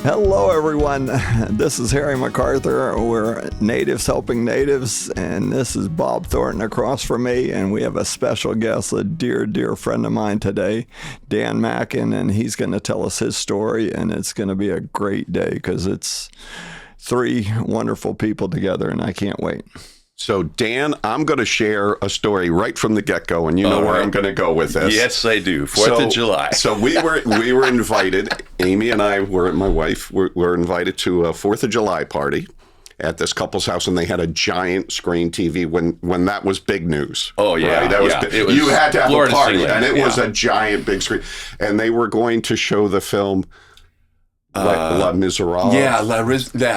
Hello, everyone. This is Harry MacArthur. We're Natives Helping Natives, and this is Bob Thornton across from me, and we have a special guest, a dear, dear friend of mine today, Dan Mackin, and he's going to tell us his story, and it's going to be a great day because it's three wonderful people together, and I can't wait. So, Dan, I'm going to share a story right from the get-go, and you know where I'm going to go with this. Yes, I do. 4th of July. So we were invited. Amy and I my wife were invited to a 4th of July party at this couple's house, and they had a giant screen TV when that was big news. Oh yeah, right? That was It was you had to have a party, ceiling. and it was a giant big screen, and they were going to show the film. La Miserable. Yeah,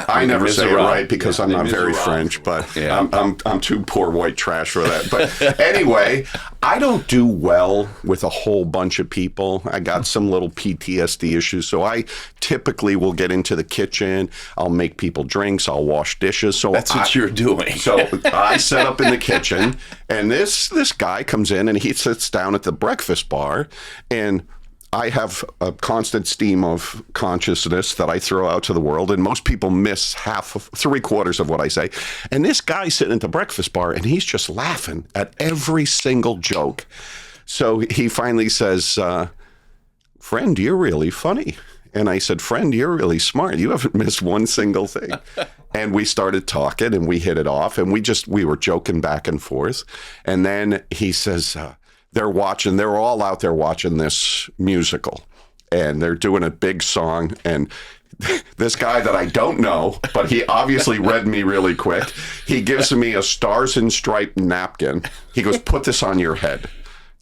I never say it right because I'm not very Miserable. French, but Yeah. I'm too poor white trash for that. But anyway, I don't do well with a whole bunch of people. I got some little PTSD issues, so I typically will get into the kitchen. I'll make people drinks. I'll wash dishes. So That's what you're doing. So I set up in the kitchen, and this guy comes in and he sits down at the breakfast bar, and I have a constant stream of consciousness that I throw out to the world, and most people miss three-quarters of what I say. And this guy's sitting at the breakfast bar, and he's just laughing at every single joke. So he finally says, friend, you're really funny. And I said, friend, you're really smart. You haven't missed one single thing. And we started talking, and we hit it off, and we were joking back and forth. And then he says, they're all out there watching this musical, and they're doing a big song, and this guy that I don't know, but he obviously read me really quick, he gives me a Stars and Stripe napkin. He goes, put this on your head.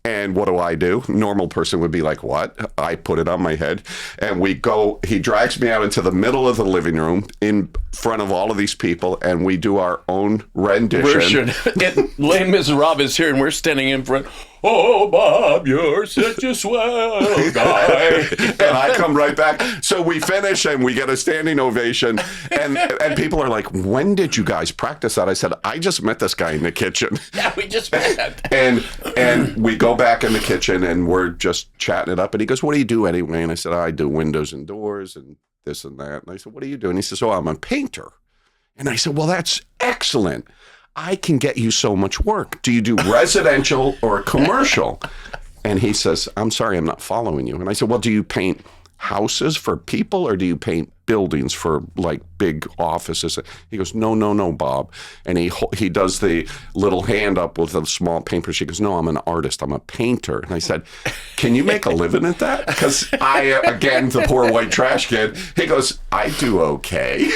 And what do? Normal person would be like, what? I put it on my head. And he drags me out into the middle of the living room in front of all of these people, and we do our own rendition. Les Miserables is here, and we're standing in front. Oh, Bob, you're such a swell guy. And I come right back. So we finish, and we get a standing ovation. And people are like, when did you guys practice that? I said, I just met this guy in the kitchen. Yeah, we just met. And we go back in the kitchen, and we're just chatting it up. And he goes, what do you do anyway? And I said, I do windows and doors and this and that. And I said, what do you do? And he says, oh, I'm a painter. And I said, well, that's excellent. I can get you so much work. Do you do residential or commercial? And he says, I'm sorry, I'm not following you. And I said, well, do you paint houses for people, or do you paint buildings for like big offices? He goes, no, Bob. And he does the little hand up with a small paintbrush. He goes, no, I'm an artist. I'm a painter. And I said, can you make a living at that? Because again, the poor white trash kid, he goes, I do okay.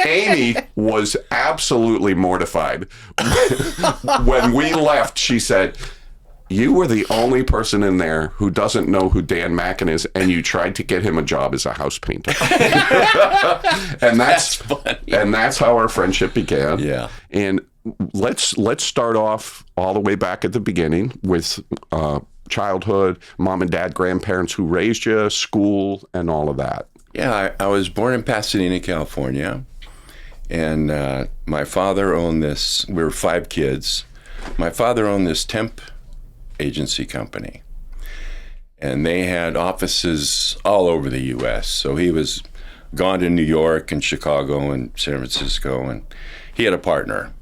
Amy was absolutely mortified. When we left, she said, you were the only person in there who doesn't know who Dan Mackin is, and you tried to get him a job as a house painter. And that's funny. And that's how our friendship began. Yeah. And let's start off all the way back at the beginning with childhood, mom and dad, grandparents who raised you, school, and all of that. Yeah, I was born in Pasadena, California, and my father owned this. We were 5 kids. My father owned this temp agency company, and they had offices all over the U.S. So he was gone to New York and Chicago and San Francisco, and he had a partner.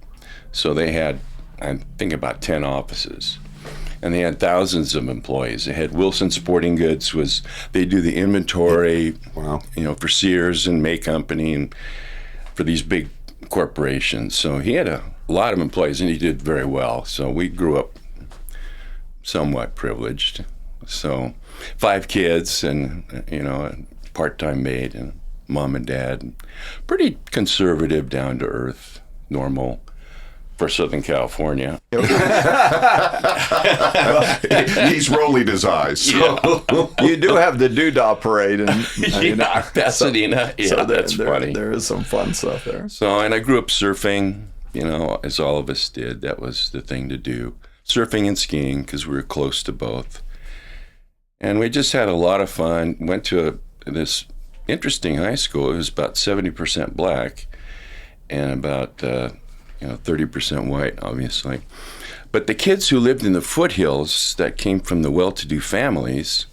So they had, I think, about 10 offices, and they had thousands of employees. They had Wilson Sporting Goods, they do the inventory, Wow. For Sears and May Company and for these big corporations. So he had a lot of employees, and he did very well. So we grew up somewhat privileged. So 5 kids and, a part-time maid and mom and dad. Pretty conservative, down-to-earth, normal for Southern California. He's rolling his eyes. So. Yeah. You do have the doodah parade in Pasadena. So That's funny. There is some fun stuff there. So, and I grew up surfing, as all of us did. That was the thing to do. Surfing and skiing, because we were close to both. And we just had a lot of fun. Went to this interesting high school. It was about 70% black and about 30% white, obviously. But the kids who lived in the foothills that came from the well-to-do families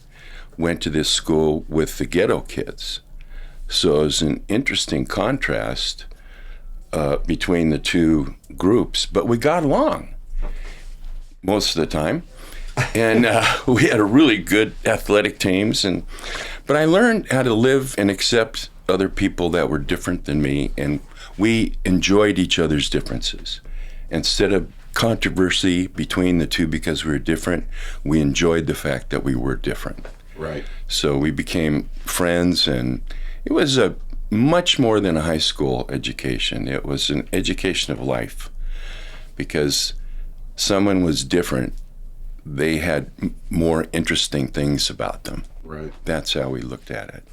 went to this school with the ghetto kids. So it was an interesting contrast between the two groups, but we got along most of the time. And we had a really good athletic teams, but I learned how to live and accept other people that were different than me, and we enjoyed each other's differences. Instead of controversy between the two because we were different, we enjoyed the fact that we were different. Right. So we became friends, and it was a much more than a high school education. It was an education of life, because someone was different. They had more interesting things about them. Right. That's how we looked at it.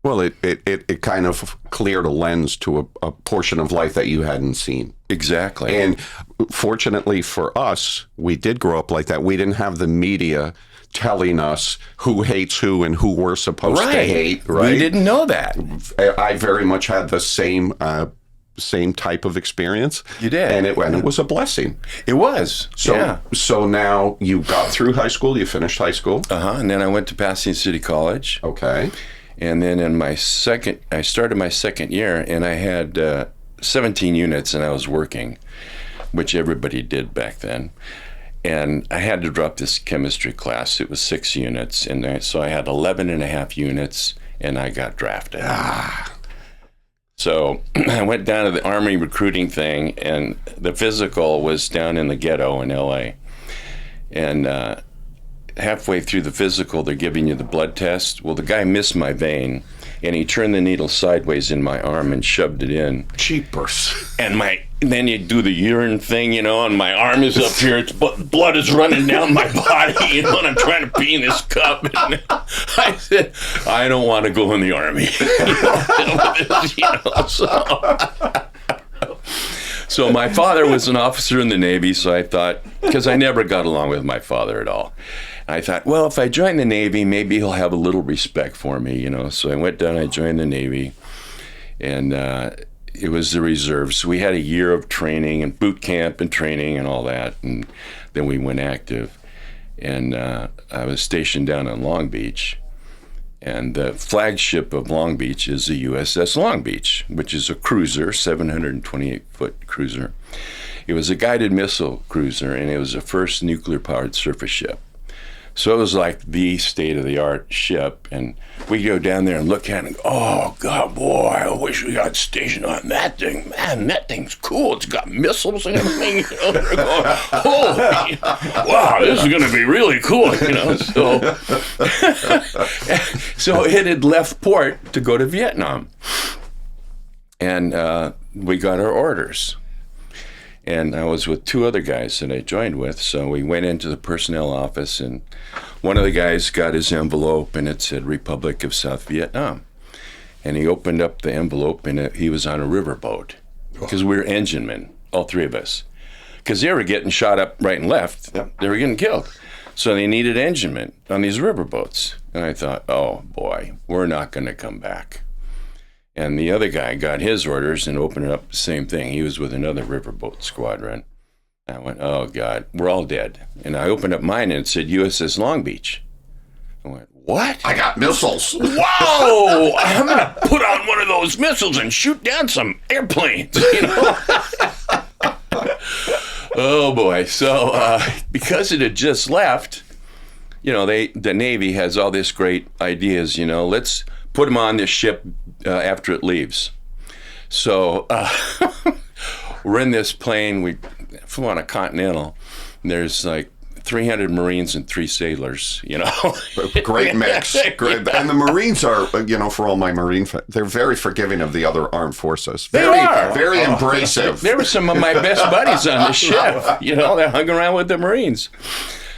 Well, it kind of cleared a lens to a portion of life that you hadn't seen. Exactly. And fortunately for us, we did grow up like that. We didn't have the media telling us who hates who and who we're supposed to hate. Right. We didn't know that. I very much had the same type of experience. You did. And it was a blessing. It was. So now you got through high school, you finished high school. And then I went to Pasadena City College. Okay. And then I started my second year, and I had 17 units, and I was working, which everybody did back then. And I had to drop this chemistry class. It was 6 units, and so I had 11 and a half units, and I got drafted. So I went down to the Army recruiting thing, and the physical was down in the ghetto in L.A. And halfway through the physical, they're giving you the blood test. Well, the guy missed my vein, and he turned the needle sideways in my arm and shoved it in. Cheapers. And then you do the urine thing, and my arm is up here. Blood is running down my body, and I'm trying to pee in this cup. And I said, I don't want to go in the Army. So my father was an officer in the Navy, so I thought, because I never got along with my father at all. I thought, well, if I join the Navy, maybe he'll have a little respect for me, So I went down, I joined the Navy, and it was the reserves. So we had a year of training and boot camp and training and all that, and then we went active. And I was stationed down in Long Beach, and the flagship of Long Beach is the USS Long Beach, which is a cruiser, 728-foot cruiser. It was a guided missile cruiser, and it was the first nuclear-powered surface ship. So it was like the state-of-the-art ship, and we go down there and look at it and go, oh, God, boy, I wish we got stationed on that thing. Man, that thing's cool. It's got missiles and everything. They're going, holy, wow, this is going to be really cool, So it had left port to go to Vietnam, and we got our orders. And I was with 2 other guys that I joined with, so we went into the personnel office, and one of the guys got his envelope, and it said Republic of South Vietnam. And he opened up the envelope, and he was on a riverboat, because we were enginemen, all 3 of us. Because they were getting shot up right and left. Yep. They were getting killed. So they needed enginemen on these riverboats. And I thought, oh, boy, we're not going to come back. And the other guy got his orders and opened it up the same thing. He was with another riverboat squadron. I went, oh, God, we're all dead. And I opened up mine, and it said USS Long Beach. I went, what? I got missiles. Whoa! I'm going to put on one of those missiles and shoot down some airplanes, Oh, boy. So because it had just left, the Navy has all this great ideas, let's put them on this ship after it leaves. So we're in this plane. We flew on a Continental. And there's like 300 Marines and 3 sailors, Great mix. Great. And the Marines are, for all my Marine fans, they're very forgiving of the other armed forces. They are. Very embracive. They were some of my best buddies on the ship. They hung around with the Marines.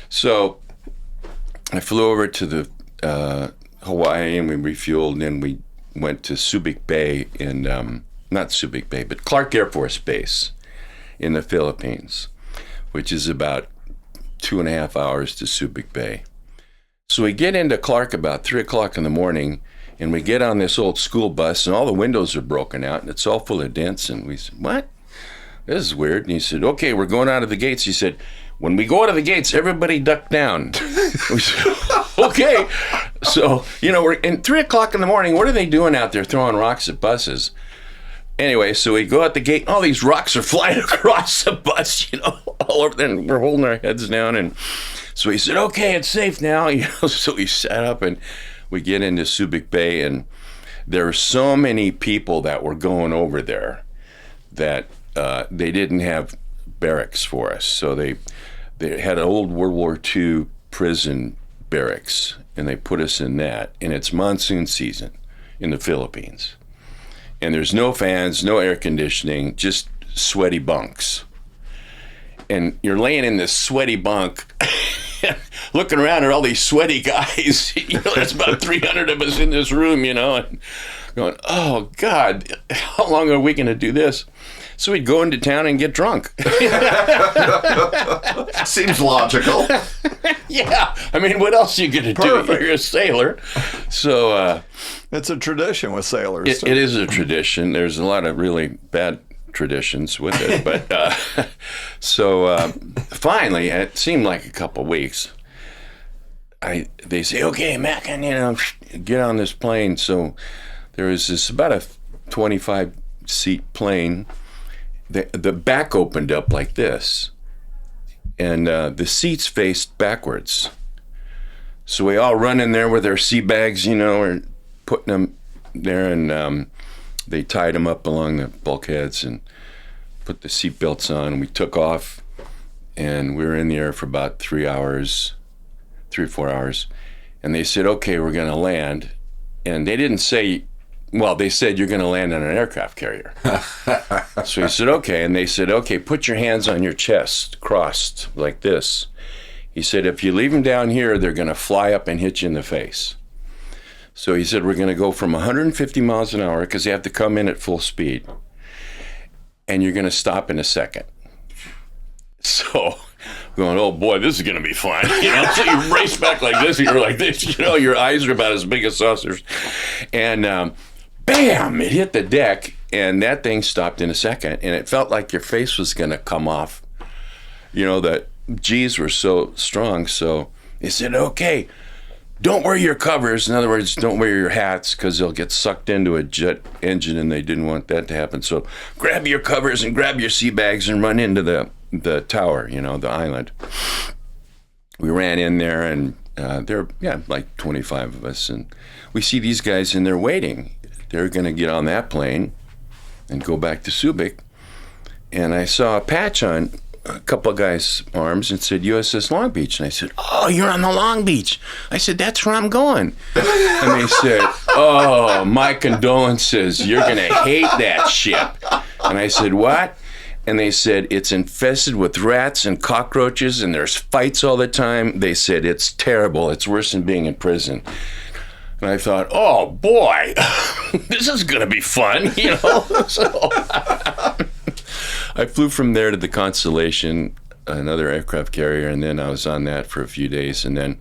So I flew over to the Hawaii, and we refueled, and then we went to Subic Bay not Subic Bay, but Clark Air Force Base in the Philippines, which is about 2.5 hours to Subic Bay. So we get into Clark about 3 o'clock in the morning, and we get on this old school bus, and all the windows are broken out, and it's all full of dents, and we said, what? This is weird. And he said, okay, we're going out of the gates. He said, when we go out of the gates, everybody duck down. We said, Okay. So, we're in 3 o'clock in the morning. What are they doing out there throwing rocks at buses? Anyway, so we go out the gate, and all these rocks are flying across the bus, all over there, and we're holding our heads down. And so he said, okay, it's safe now. So we sat up, and we get into Subic Bay, and there are so many people that were going over there that they didn't have barracks for us. So they had an old World War II prison barracks, and they put us in that. And it's monsoon season in the Philippines. And there's no fans, no air conditioning, just sweaty bunks. And you're laying in this sweaty bunk, looking around at all these sweaty guys. There's about 300 of us in this room, and going, oh, God, how long are we going to do this? So we'd go into town and get drunk. Seems logical. Yeah. I mean, what else are you going to do? You're a sailor. So it's a tradition with sailors. It is a tradition. There's a lot of really bad traditions with it. But so finally, it seemed like a couple weeks, they say, okay, Mackin, get on this plane. So there was this about a 25-seat plane. The back opened up like this, and the seats faced backwards. So we all run in there with our sea bags, or putting them there, and they tied them up along the bulkheads and put the seat belts on, and we took off, and we were in the air for about 3 or 4 hours, and they said, okay, we're going to land. And they didn't say, well, they said, you're going to land on an aircraft carrier. So he said, okay. And they said, okay, put your hands on your chest, crossed like this. He said, if you leave them down here, they're going to fly up and hit you in the face. So he said, we're going to go from 150 miles an hour, because they have to come in at full speed, and you're going to stop in a second. So going, oh boy, this is going to be fun. So you race back like this, and you're like this, your eyes are about as big as saucers. And bam, it hit the deck, and that thing stopped in a second, and it felt like your face was going to come off. The G's were so strong. So they said, okay, don't wear your covers. In other words, don't wear your hats, because they'll get sucked into a jet engine, and they didn't want that to happen. So grab your covers and grab your sea bags and run into the tower, the island. We ran in there, and there were, like 25 of us, and we see these guys, and they're waiting. They're going to get on that plane and go back to Subic. And I saw a patch on a couple of guys' arms and said, USS Long Beach. And I said, oh, you're on the Long Beach. I said, that's where I'm going. And they said, oh, my condolences. You're going to hate that ship. And I said, what? And they said, it's infested with rats and cockroaches, and there's fights all the time. They said, it's terrible. It's worse than being in prison. And I thought, oh, boy, this is going to be fun, So I flew from there to the Constellation, another aircraft carrier, and then I was on that for a few days. And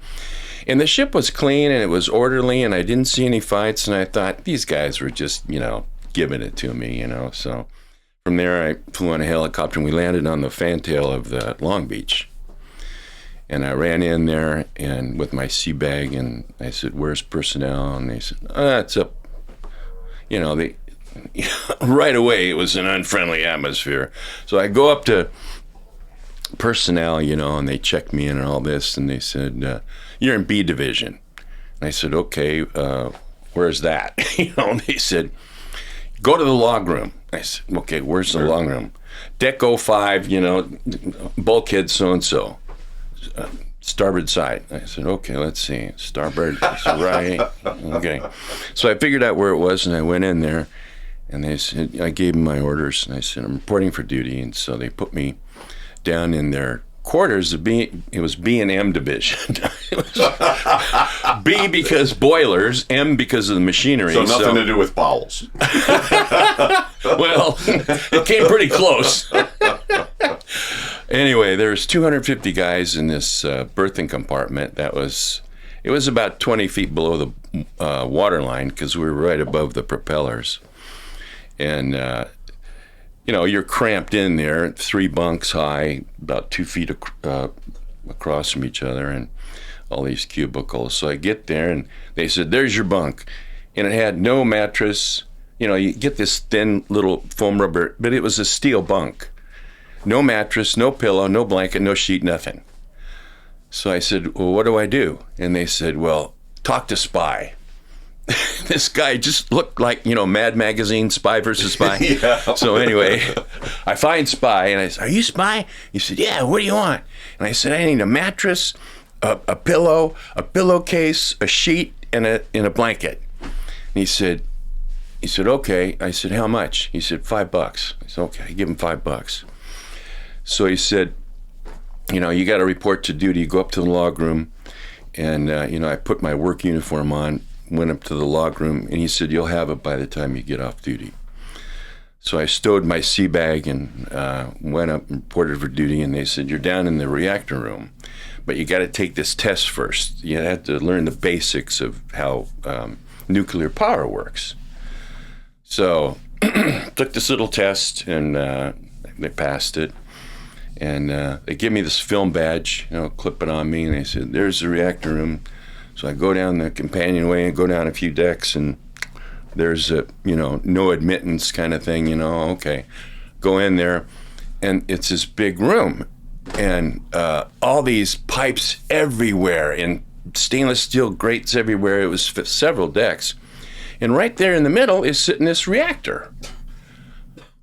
the ship was clean, and it was orderly, and I didn't see any fights. And I thought, these guys were just, giving it to me, So from there, I flew on a helicopter, and we landed on the fantail of the Long Beach. And I ran in there and with my sea bag, and I said, where's personnel? And they said, it's up. Right away, it was an unfriendly atmosphere. So I go up to personnel, and they checked me in and all this, and they said, you're in B division. And I said, okay, where's that? And they said, go to the log room. I said, okay, where's the log room? Deck 05, bulkhead so-and-so. Starboard side. I said, okay, let's see. Starboard, that's right. Okay. So I figured out where it was, and I went in there, and they said, I gave them my orders, and I said, I'm reporting for duty. And so they put me down in their quarters. It was B and M division. It was B because boilers, M because of the machinery. So nothing to do with bowels. Well, it came pretty close. Anyway, there's 250 guys in this berthing compartment. It was about 20 feet below the water line, because we were right above the propellers. And, you're cramped in there, 3 bunks high, about 2 feet across from each other. And all these cubicles. So I get there, and they said, "There's your bunk," and it had no mattress. You know, you get this thin little foam rubber, but it was a steel bunk. No mattress, no pillow, no blanket, no sheet, nothing. So I said, "Well, what do I do?" And they said, "Well, talk to Spy." This guy just looked like, Mad Magazine, Spy versus Spy. Yeah. So anyway, I find Spy, and I said, "Are you Spy?" He said, "Yeah, what do you want?" And I said, "I need a mattress, a pillow, a pillowcase, a sheet, and a blanket." And he said, "Okay." I said, "How much?" He said, $5. I said, "Okay." I give him $5. So he said, "You got to report to duty. You go up to the log room." And, I put my work uniform on, went up to the log room, and he said, "You'll have it by the time you get off duty." So I stowed my sea bag and went up and reported for duty, and they said, "You're down in the reactor room, but you got to take this test first. You have to learn the basics of how nuclear power works." So took this little test, and they passed it. And they give me this film badge, clip it on me, and they said, "There's the reactor room." So I go down the companionway and go down a few decks, and there's a, no admittance kind of thing, okay. Go in there, and it's this big room, and all these pipes everywhere, and stainless steel grates everywhere. It was several decks. And right there in the middle is sitting this reactor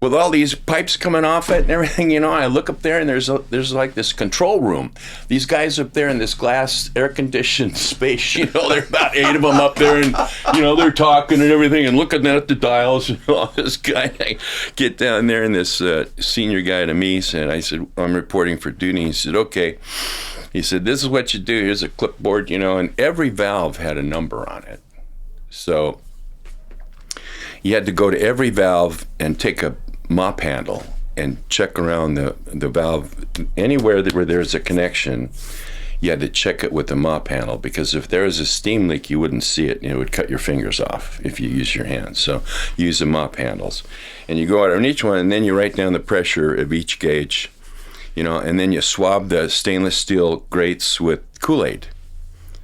with all these pipes coming off it and everything. I look up there, and there's like this control room. These guys up there in this glass air-conditioned space, there are about 8 of them up there, and, they're talking and everything and looking at the dials and all this guy. I get down there, and this senior guy to me said, I said, "I'm reporting for duty." He said, "Okay." He said, "This is what you do. Here's a clipboard, and every valve had a number on it. So you had to go to every valve and take a mop handle and check around the valve anywhere where there's a connection. You had to check it with the mop handle, because if there was a steam leak, you wouldn't see it, and it would cut your fingers off if you use your hands. So use the mop handles, and you go out on each one, and then you write down the pressure of each gauge, and then you swab the stainless steel grates with Kool-Aid,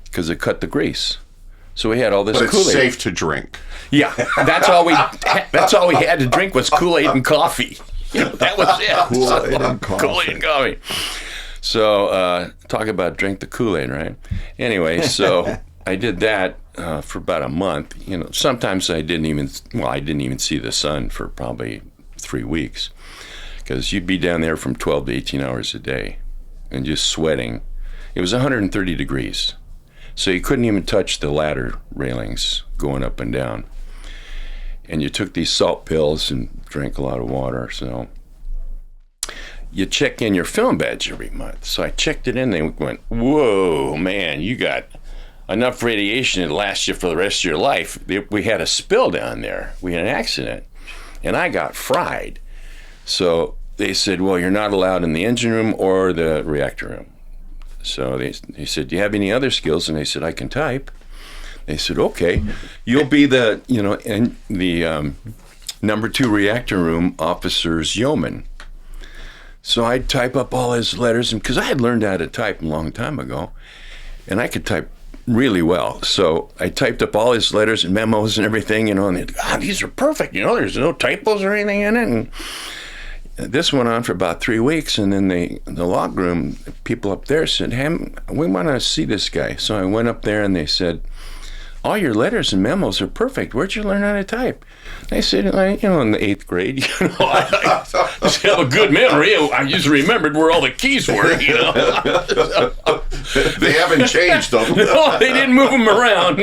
because it cut the grease. So we had all this But Kool-Aid. it's safe to drink. Yeah, that's all we had to drink was Kool-Aid and coffee. That was it. Kool-Aid and coffee. Kool-Aid and coffee. So talk about drink the Kool-Aid, right? Anyway, so I did that for about a month. Sometimes I didn't even see the sun for probably 3 weeks, because you'd be down there from 12 to 18 hours a day and just sweating. It was 130 degrees. So you couldn't even touch the ladder railings going up and down. And you took these salt pills and drank a lot of water. So you check in your film badge every month. So I checked it in. They went, "Whoa, man, you got enough radiation to last you for the rest of your life." We had a spill down there. We had an accident, and I got fried. So they said, "Well, you're not allowed in the engine room or the reactor room." So they said, "Do you have any other skills?" And they said, "I can type." They said, "Okay, you'll be the number 2 reactor room officer's yeoman." So I'd type up all his letters, and because I had learned how to type a long time ago, and I could type really well. So I typed up all his letters and memos and everything, and they'd go, "These are perfect. There's no typos or anything in it." And this went on for about 3 weeks, and then the log room people up there said, "Hey, we want to see this guy." So I went up there, and they said, "All your letters and memos are perfect. Where'd you learn how to type?" I said, "In the 8th grade, I just have a good memory. I just remembered where all the keys were, They haven't changed them. No, they didn't move them around.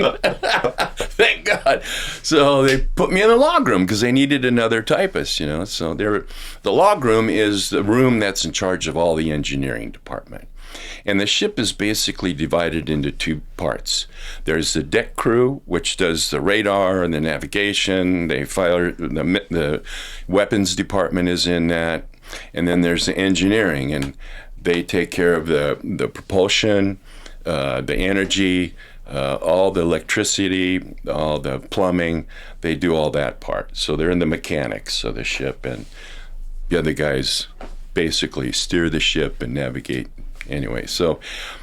Thank God. So they put me in the log room because they needed another typist, So the log room is the room that's in charge of all the engineering department. And the ship is basically divided into 2 parts. There's the deck crew, which does the radar and the navigation. They fire the weapons department is in that. And then there's the engineering, and they take care of the propulsion, the energy, all the electricity, all the plumbing. They do all that part. So they're in the mechanics of the ship, and the other guys basically steer the ship and navigate Anyway, so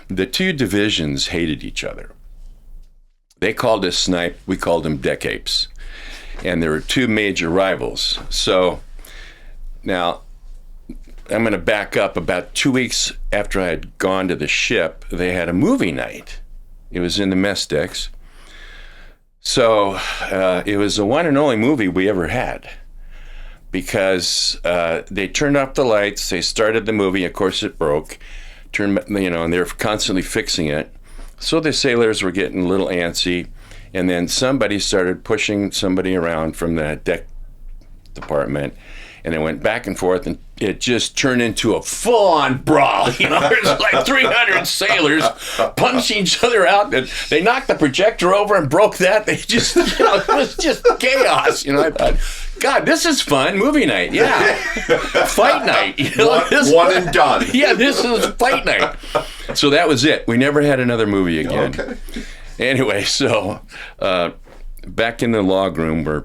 the two divisions hated each other. They called us snipe, we called them deck apes. And there were two major rivals. So now I'm going to back up. About 2 weeks after I had gone to the ship, they had a movie night. It was in the mess decks. So it was the one and only movie we ever had, because they turned off the lights, they started the movie, of course it broke, and they were constantly fixing it. So the sailors were getting a little antsy, and then somebody started pushing somebody around from the deck department, and it went back and forth, and it just turned into a full-on brawl. There's like 300 sailors punching each other out. And they knocked the projector over and broke that. They just, it was just chaos. I thought, God, this is fun. Movie night, yeah. Fight night. One and done. Yeah, this is fight night. So that was it. We never had another movie again. Okay. Anyway, so back in the log room where.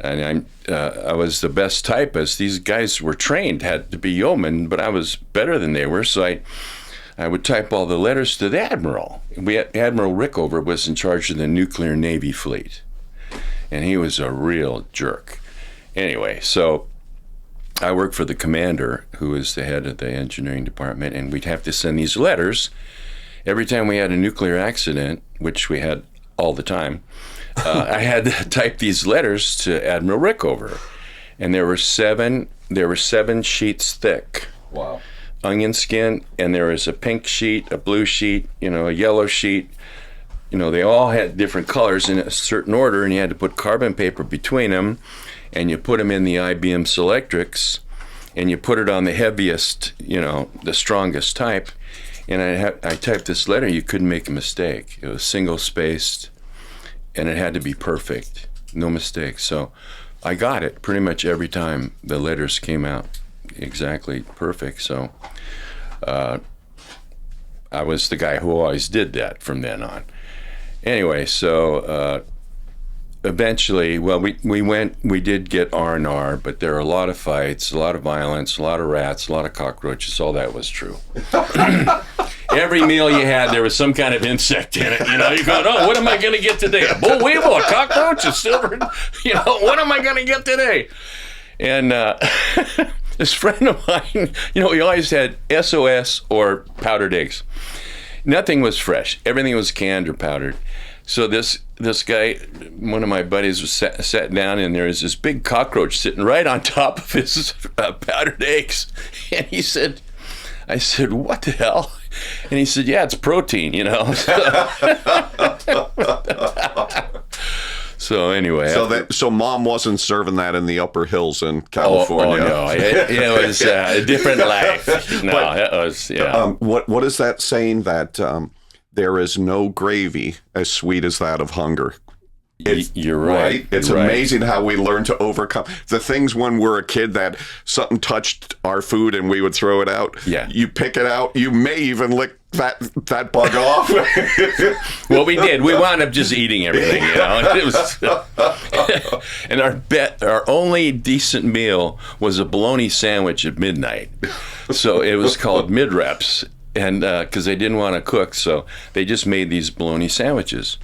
And I was the best typist. These guys were trained, had to be yeomen, but I was better than they were. So I would type all the letters to the admiral. Admiral Rickover was in charge of the nuclear Navy fleet, and he was a real jerk. Anyway, so I worked for the commander, who was the head of the engineering department, and we'd have to send these letters every time we had a nuclear accident, which we had all the time. I had to type these letters to Admiral Rickover, and there were seven sheets thick. Wow. Onion skin, and there was a pink sheet, a blue sheet, a yellow sheet. They all had different colors in a certain order, and you had to put carbon paper between them, and you put them in the IBM Selectrics, and you put it on the heaviest, the strongest type. And I typed this letter, you couldn't make a mistake. It was single-spaced. And it had to be perfect, no mistakes. So I got it pretty much every time the letters came out exactly perfect. So I was the guy who always did that from then on. Anyway, so eventually, well, we did get R&R, but there were a lot of fights, a lot of violence, a lot of rats, a lot of cockroaches. All that was true. Every meal you had, there was some kind of insect in it. You're going, oh, what am I going to get today? A boll weevil, a cockroach, a silver? What am I going to get today? And this friend of mine, we always had SOS or powdered eggs. Nothing was fresh. Everything was canned or powdered. So this guy, one of my buddies, was sat down, and there was this big cockroach sitting right on top of his powdered eggs. And I said, what the hell? And he said, yeah, it's protein, So anyway. So mom wasn't serving that in the upper hills in California. Oh no, it was a different life. No, it was, yeah. What is that saying that there is no gravy as sweet as that of hunger? You're right. It's right. Amazing how we learn to overcome the things when we're a kid that something touched our food and we would throw it out. Yeah. You pick it out. You may even lick that bug off. Well, we did. We wound up just eating everything, It was, and our only decent meal was a bologna sandwich at midnight. So it was called mid-reps, and because they didn't want to cook, so they just made these bologna sandwiches.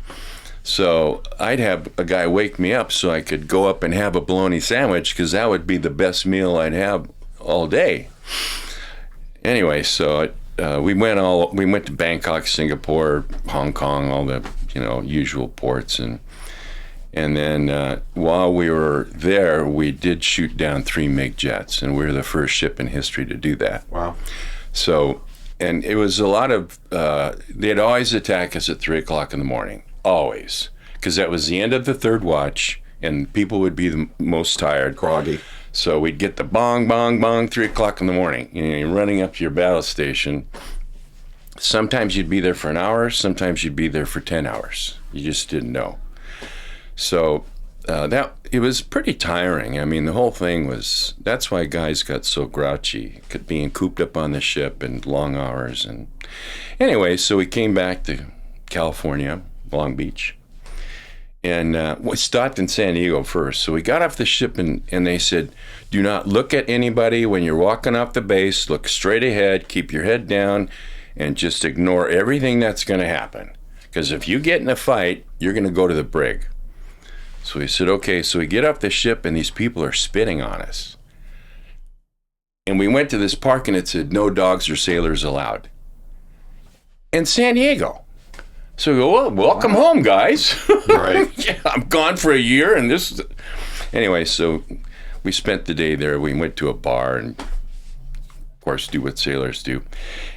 So I'd have a guy wake me up so I could go up and have a bologna sandwich, because that would be the best meal I'd have all day. Anyway, so we went to Bangkok, Singapore, Hong Kong, all the usual ports, and then while we were there, we did shoot down 3 MiG jets, and we were the first ship in history to do that. Wow! So, and it was a lot of they'd always attack us at 3 o'clock in the morning. Always, because that was the end of the third watch, and people would be the most tired, groggy. So we'd get the bong, bong, bong, 3 o'clock in the morning. You're running up to your battle station. Sometimes you'd be there for an hour. Sometimes you'd be there for 10 hours. You just didn't know. So it was pretty tiring. I mean, the whole thing was. That's why guys got so grouchy, being cooped up on the ship and long hours. And anyway, so we came back to California, Long Beach, And we stopped in San Diego first. So we got off the ship, and they said, do not look at anybody when you're walking off the base. Look straight ahead, keep your head down, and just ignore everything that's going to happen. Because if you get in a fight, you're going to go to the brig. So we said, okay. So we get off the ship, and these people are spitting on us. And we went to this park, and it said, no dogs or sailors allowed. In San Diego. So we go, well, welcome home, guys. Right. Yeah, I'm gone for a year, and this. Anyway, so we spent the day there. We went to a bar and, of course, do what sailors do.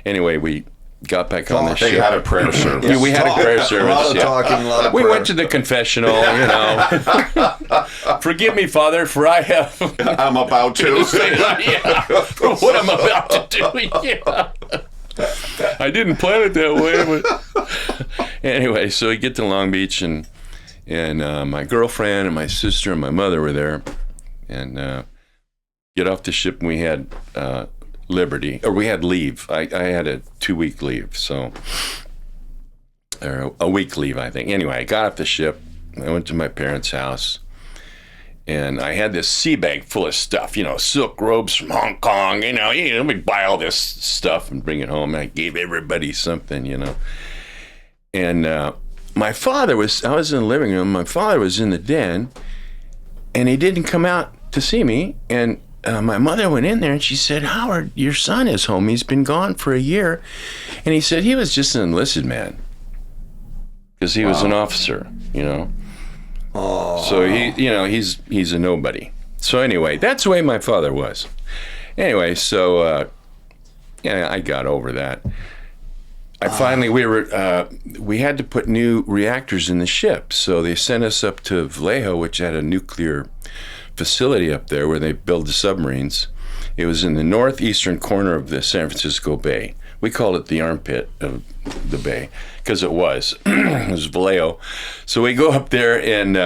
Anyway, we got back on the ship. They had a prayer service. Yeah, we had a prayer service. A lot of talking, a lot of We prayer. went to the confessional, you know. Forgive me, Father, for I have. I'm about to. Yeah, for what I'm about to do. Yeah. I didn't plan it that way, but anyway, so we get to Long Beach, and my girlfriend and my sister and my mother were there, and get off the ship, and we had liberty, or we had leave. I had a 2-week leave, so, or a week leave, I think. Anyway, I got off the ship, I went to my parents' house, and I had this sea bag full of stuff, you know, silk robes from Hong Kong, you know, we buy all this stuff and bring it home. And I gave everybody something, you know. And my father I was in the living room, my father was in the den, and he didn't come out to see me. And my mother went in there, and she said, Howard, your son is home. He's been gone for a year. And he said he was just an enlisted man, because he was an officer, you know. Oh. So he's a nobody. So anyway, that's the way my father was. Anyway, so I got over that. We had to put new reactors in the ship, so they sent us up to Vallejo, which had a nuclear facility up there where they build the submarines. It was in the northeastern corner of the San Francisco Bay. We called it the armpit of the bay, because it was. It was Vallejo. So we go up there, and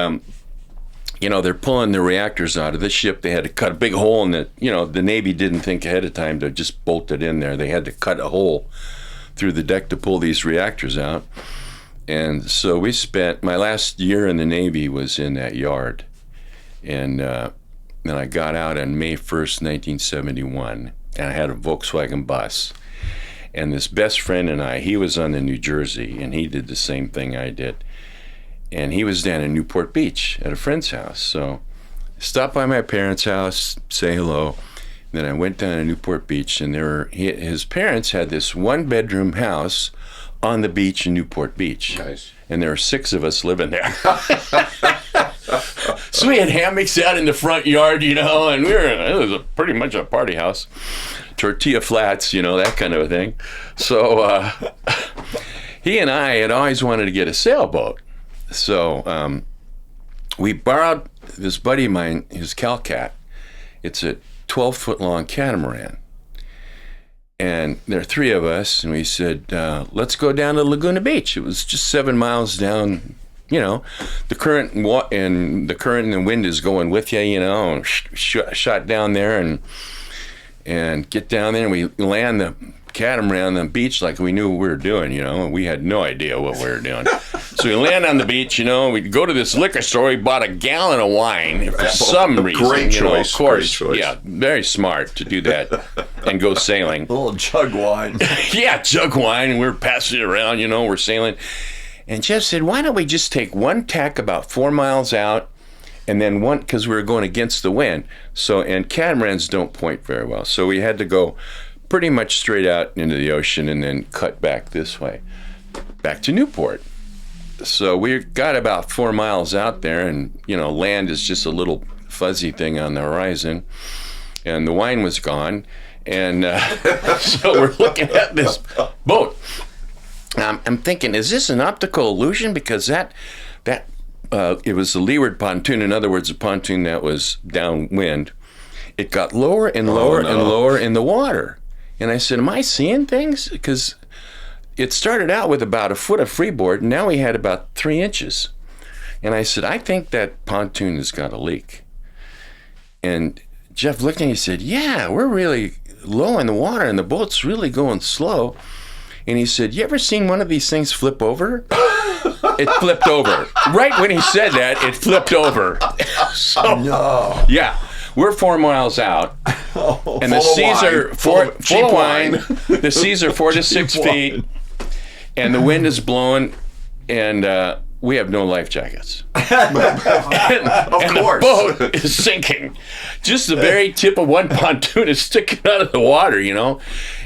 they're pulling the reactors out of the ship. They had to cut a big hole in it. You know, the Navy didn't think ahead of time to just bolt it in there. They had to cut a hole through the deck to pull these reactors out. And so we spent, my last year in the Navy was in that yard. And then I got out on May 1st, 1971, and I had a Volkswagen bus. And this best friend and I, he was on the New Jersey, and he did the same thing I did. And he was down in Newport Beach at a friend's house. So I stopped by my parents' house, say hello. Then I went down to Newport Beach, and his parents had this 1-bedroom house on the beach in Newport Beach. Nice. And there were 6 of us living there. So we had hammocks out in the front yard, you know, and it was pretty much a party house. Tortilla flats, you know, that kind of a thing. So he and I had always wanted to get a sailboat. So we borrowed this buddy of mine, his Calcat. It's a 12-foot long catamaran. And there are 3 of us, and we said, let's go down to Laguna Beach. It was just 7 miles down. You know, the current and the wind is going with you, you know, and shot down there and get down there, and we land the catamaran on the beach like we knew what we were doing, you know, and we had no idea what we were doing. So we land on the beach, you know, we go to this liquor store, we bought a gallon of wine for some reason. Great choice, of course. great choice. Yeah, very smart to do that and go sailing. A little jug wine. Yeah, jug wine, and we were passing it around, you know, we're sailing. And Jeff said, why don't we just take one tack about 4 miles out, and then one, because we were going against the wind. So, and catamarans don't point very well. So we had to go pretty much straight out into the ocean and then cut back this way, back to Newport. So we got about 4 miles out there, and, you know, land is just a little fuzzy thing on the horizon, and the wine was gone. And so we're looking at this boat. I'm thinking, is this an optical illusion? Because it was the leeward pontoon. In other words, a pontoon that was downwind. It got lower and lower and lower in the water. And I said, am I seeing things? Because it started out with about a foot of freeboard, and now we had about 3 inches. And I said, I think that pontoon has got a leak. And Jeff looked at me and said, yeah, we're really low in the water, and the boat's really going slow. And he said, "You ever seen one of these things flip over?" It flipped over. Right when he said that, it flipped over. So, No. yeah, we're 4 miles out, and the Full of seas wine. are Full of cheap wine. wine. The seas are 4 to 6 Cheap feet, wine. and the wind is blowing, and we have no life jackets. Of And course. the boat is sinking. Just the very tip of one pontoon is sticking out of the water, you know.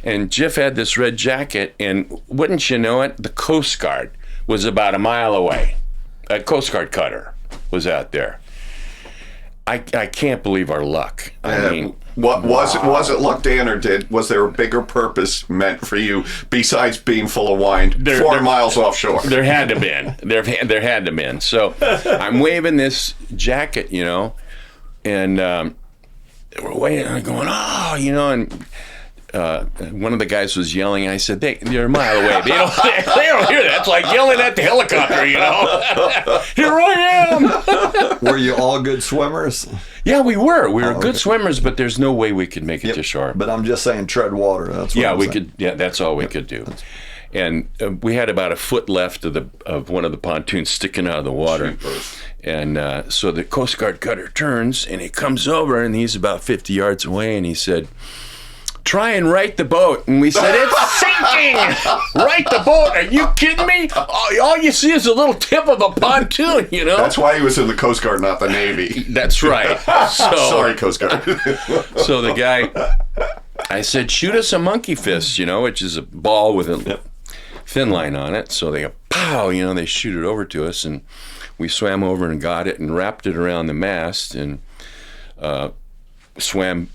And Jeff had this red jacket, and wouldn't you know it, the Coast Guard was about a mile away. A Coast Guard cutter was out there. I can't believe our luck. I mean, what was it luck, Dan, or was there a bigger purpose meant for you besides being full of wine 4 miles offshore? there had to been. There had to been. So I'm waving this jacket, you know, and we're waiting, and I'm going, oh, you know, and one of the guys was yelling, and I said, they're a mile away. They don't hear that. It's like yelling at the helicopter, you know. Here I am. Were you all good swimmers? Yeah, we were. We were good okay. swimmers, but there's no way we could make it to shore. But I'm just saying, tread water. That's what Yeah, I'm we saying. could. Yeah, that's all we could do. And we had about a foot left of one of the pontoons sticking out of the water. And so the Coast Guard cutter turns, and he comes over, and he's about 50 yards away, and he said, "Try and right the boat." And we said, "It's sinking! Right the boat? Are you kidding me? All you see is a little tip of a pontoon, you know?" That's why he was in the Coast Guard, not the Navy. That's right. So, Sorry, Coast Guard. So the guy, I said, "Shoot us a monkey fist," you know, which is a ball with a thin line on it. So they go, pow, you know, they shoot it over to us, and we swam over and got it and wrapped it around the mast and swam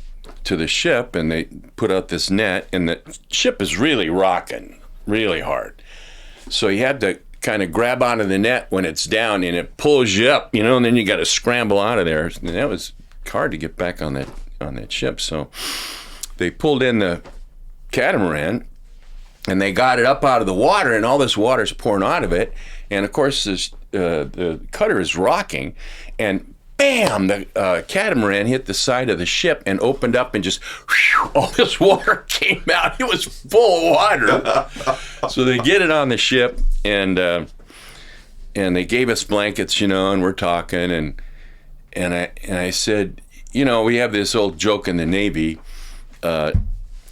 to the ship, and they put out this net, and the ship is really rocking really hard. So you had to kind of grab onto the net when it's down, and it pulls you up, you know, and then you got to scramble out of there. And that was hard to get back on that ship. So they pulled in the catamaran, and they got it up out of the water, and all this water's pouring out of it. And of course, the cutter is rocking, and bam, the catamaran hit the side of the ship and opened up, and just whew, all this water came out. It was full of water. So they get it on the ship, and they gave us blankets, you know, and we're talking, and I said, you know, we have this old joke in the Navy.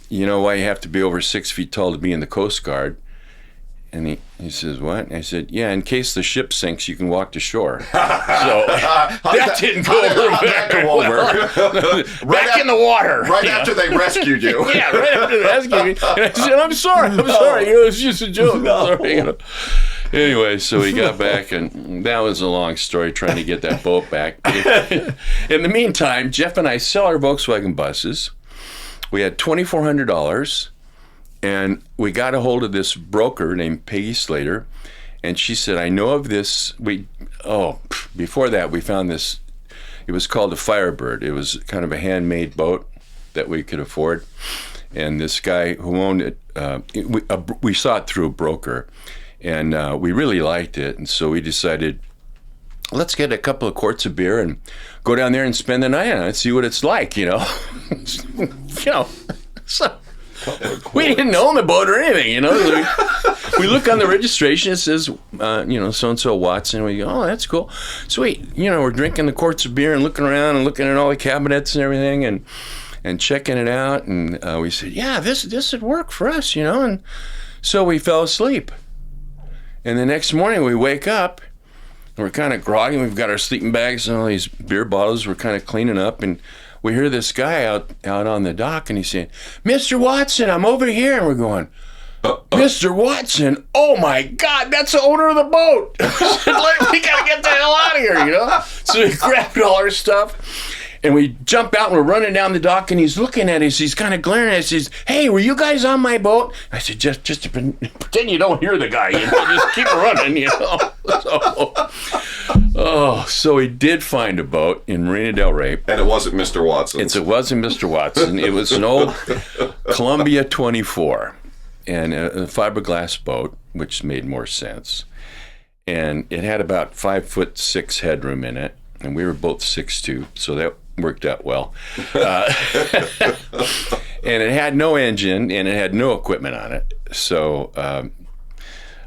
You know why you have to be over 6 feet tall to be in the Coast Guard? And he says, what? And I said, yeah, in case the ship sinks, you can walk to shore. So that didn't go over very well. Back in the water. Right after they rescued you. Yeah, right after they rescued me. And I said, I'm sorry. You know, it was just a joke. No. Sorry, you know. Anyway, so we got back, and that was a long story trying to get that boat back. In the meantime, Jeff and I sell our Volkswagen buses. We had $2,400, and we got a hold of this broker named Peggy Slater, and she said, I know of this. Before that, we found this. It was called a Firebird. It was kind of a handmade boat that we could afford, and this guy who owned it, we saw it through a broker, and we really liked it, and so we decided, let's get a couple of quarts of beer and go down there and spend the night on it, see what it's like, you know. So we didn't own the boat or anything, you know. We look on the registration, it says, so-and-so Watson. We go, oh, that's cool. Sweet. You know, we're drinking the quarts of beer and looking around and looking at all the cabinets and everything and checking it out. And we said, yeah, this would work for us, you know. And so we fell asleep. And the next morning we wake up, and we're kind of groggy. We've got our sleeping bags and all these beer bottles. We're kind of cleaning up, and we hear this guy out on the dock, and he's saying, Mr. Watson, I'm over here. And we're going, Mr. Watson, oh my God, that's the owner of the boat. We got to get the hell out of here, you know? So we grabbed all our stuff, and we jump out, and we're running down the dock, and he's looking at us. He's kind of glaring at us. He says, hey, were you guys on my boat? I said, just pretend you don't hear the guy. You know? Just keep running, you know? So we did find a boat in Marina del Rey. And it wasn't Mr. Watson. It wasn't Mr. Watson. It was an old Columbia 24, and a fiberglass boat, which made more sense. And it had about 5'6" headroom in it, and we were both 6'2", so that worked out well. And it had no engine, and it had no equipment on it. So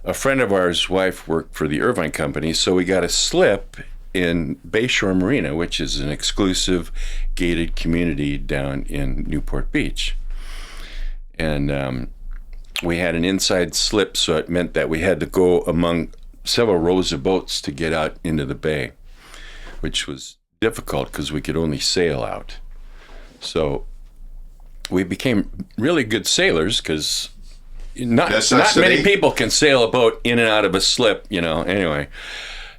a friend of ours' wife worked for the Irvine Company, so we got a slip in Bayshore Marina, which is an exclusive gated community down in Newport Beach. And we had an inside slip, so it meant that we had to go among several rows of boats to get out into the bay, which was difficult because we could only sail out. So we became really good sailors because not many people can sail a boat in and out of a slip, anyway.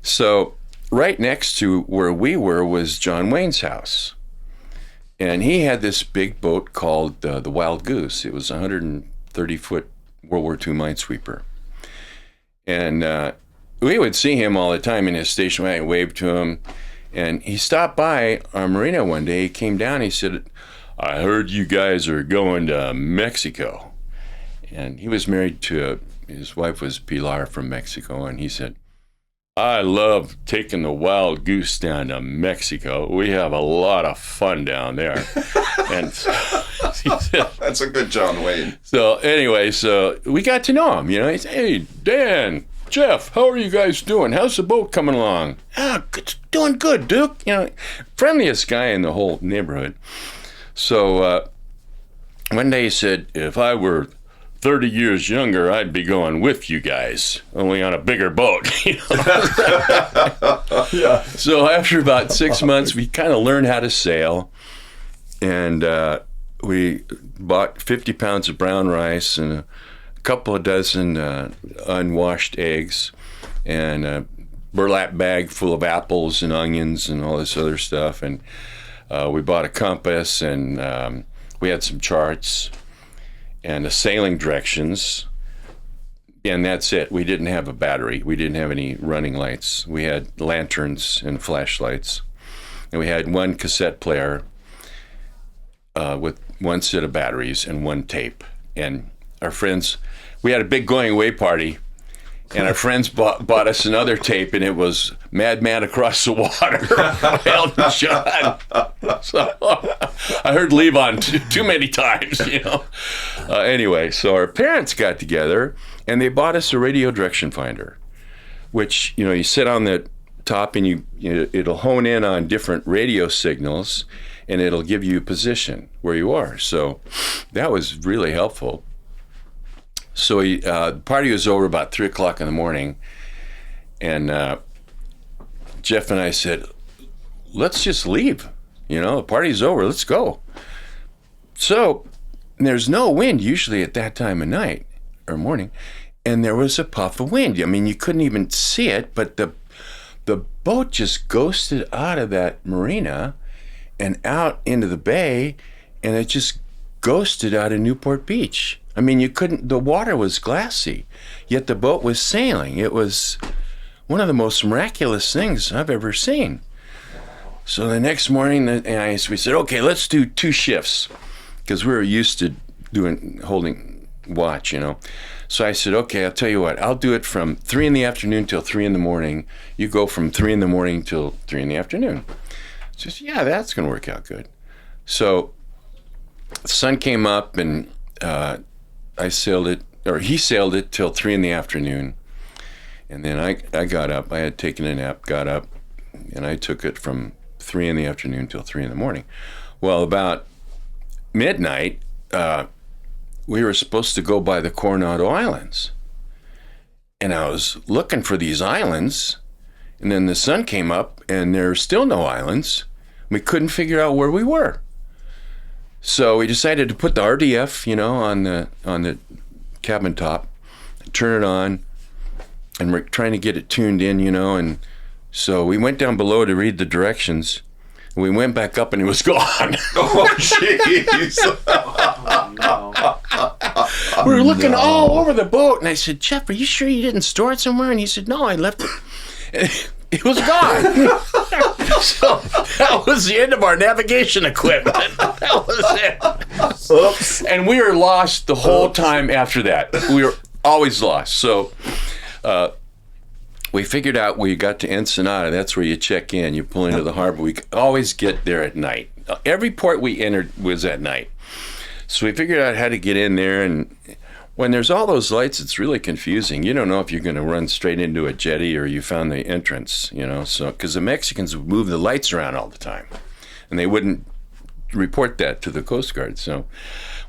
So right next to where we were was John Wayne's house. And he had this big boat called the Wild Goose. It was a 130-foot World War II minesweeper. And we would see him all the time in his station wagon, wave to him. And he stopped by our marina one day. He came down. He said, "I heard you guys are going to Mexico." And he was married to his wife was Pilar from Mexico. And he said, "I love taking the Wild Goose down to Mexico. We have a lot of fun down there." And he said, That's a good John Wayne. So anyway, so we got to know him. He said, "Hey, Dan, Jeff, how are you guys doing? How's the boat coming along?" "It's doing good, Duke." Friendliest guy in the whole neighborhood. So one day he said, "If I were 30 years younger, I'd be going with you guys, only on a bigger boat." Yeah. So after about 6 months, we kind of learned how to sail, and we bought 50 pounds of brown rice and a couple of dozen unwashed eggs and a burlap bag full of apples and onions and all this other stuff. And we bought a compass, and we had some charts and the sailing directions, and that's it. We didn't have a battery. We didn't have any running lights. We had lanterns and flashlights, and we had one cassette player with one set of batteries and one tape. And our friends, we had a big going away party, and our friends bought us another tape, and it was Madman Across the Water, Elton John. So I heard Levon too many times, Anyway, so our parents got together, and they bought us a radio direction finder, which, you sit on the top, and it'll hone in on different radio signals, and it'll give you a position where you are. So that was really helpful. So the party was over about 3 o'clock in the morning, and Jeff and I said, "Let's just leave. The party's over. Let's go." So there's no wind usually at that time of night or morning, and there was a puff of wind. I mean, you couldn't even see it, but the boat just ghosted out of that marina and out into the bay, and it just ghosted out of Newport Beach. I mean, the water was glassy, yet the boat was sailing. It was one of the most miraculous things I've ever seen. So the next morning, we said, "Okay, let's do 2 shifts," because we were used to holding watch, So I said, "Okay, I'll tell you what, I'll do it from 3 in the afternoon till 3 in the morning. You go from 3 in the morning till 3 in the afternoon." She said, "Yeah, that's going to work out good." So the sun came up, and he sailed it till 3 in the afternoon. And then I got up. I had taken a nap, got up, and I took it from 3 in the afternoon till 3 in the morning. Well, about midnight, we were supposed to go by the Coronado Islands. And I was looking for these islands, and then the sun came up, and there were still no islands. We couldn't figure out where we were. So we decided to put the RDF, on the cabin top, turn it on, and we're trying to get it tuned in, and so we went down below to read the directions. And we went back up, and it was gone. Oh, jeez. We were looking all over the boat, and I said, "Jeff, are you sure you didn't store it somewhere?" And he said, "No, I left it." It was gone. So that was the end of our navigation equipment. That was it. Oops. And we were lost the whole time after that. We were always lost. So we figured out we got to Ensenada. That's where you check in. You pull into the harbor. We could always get there at night. Every port we entered was at night. So we figured out how to get in there, and when there's all those lights, it's really confusing. You don't know if you're going to run straight into a jetty or you found the entrance, So, because the Mexicans would move the lights around all the time, and they wouldn't report that to the Coast Guard. So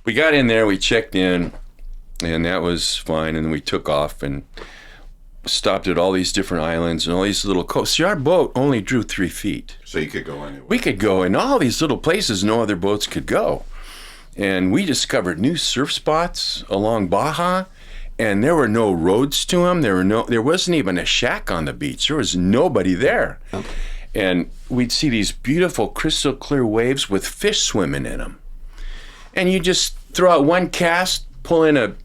we got in there, we checked in, and that was fine, and we took off and stopped at all these different islands and all these little coasts. See, our boat only drew 3 feet. So you could go anywhere. We could go in all these little places no other boats could go. And we discovered new surf spots along Baja, and there were no roads to them. There wasn't even a shack on the beach. There was nobody there. Okay. And we'd see these beautiful crystal clear waves with fish swimming in them. And you just throw out one cast, pull in a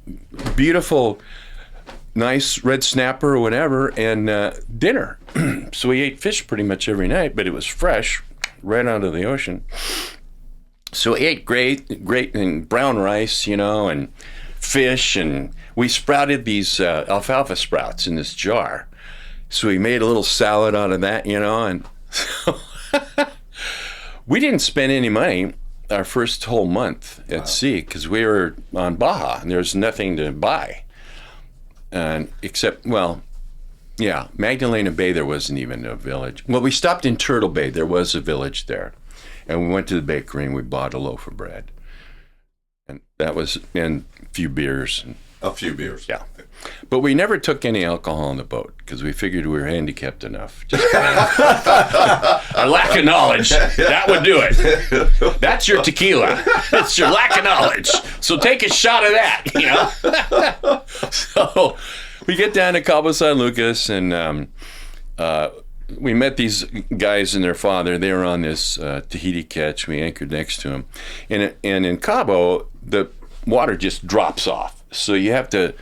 beautiful, nice red snapper or whatever, and dinner. So we ate fish pretty much every night, but it was fresh, right out of the ocean. So we ate great, and brown rice, and fish, and we sprouted these alfalfa sprouts in this jar. So we made a little salad out of that, and so we didn't spend any money our first whole month at sea because we were on Baja and there was nothing to buy. Except, Magdalena Bay, there wasn't even a village. Well, we stopped in Turtle Bay. There was a village there. And we went to the bakery and we bought a loaf of bread. And that was, and a few beers. A few beers. Yeah. But we never took any alcohol on the boat because we figured we were handicapped enough. Just our lack of knowledge, that would do it. That's your tequila. It's your lack of knowledge. So take a shot of that, So we get down to Cabo San Lucas and we met these guys and their father. They were on this Tahiti ketch. We anchored next to them. And in Cabo, the water just drops off. So you have to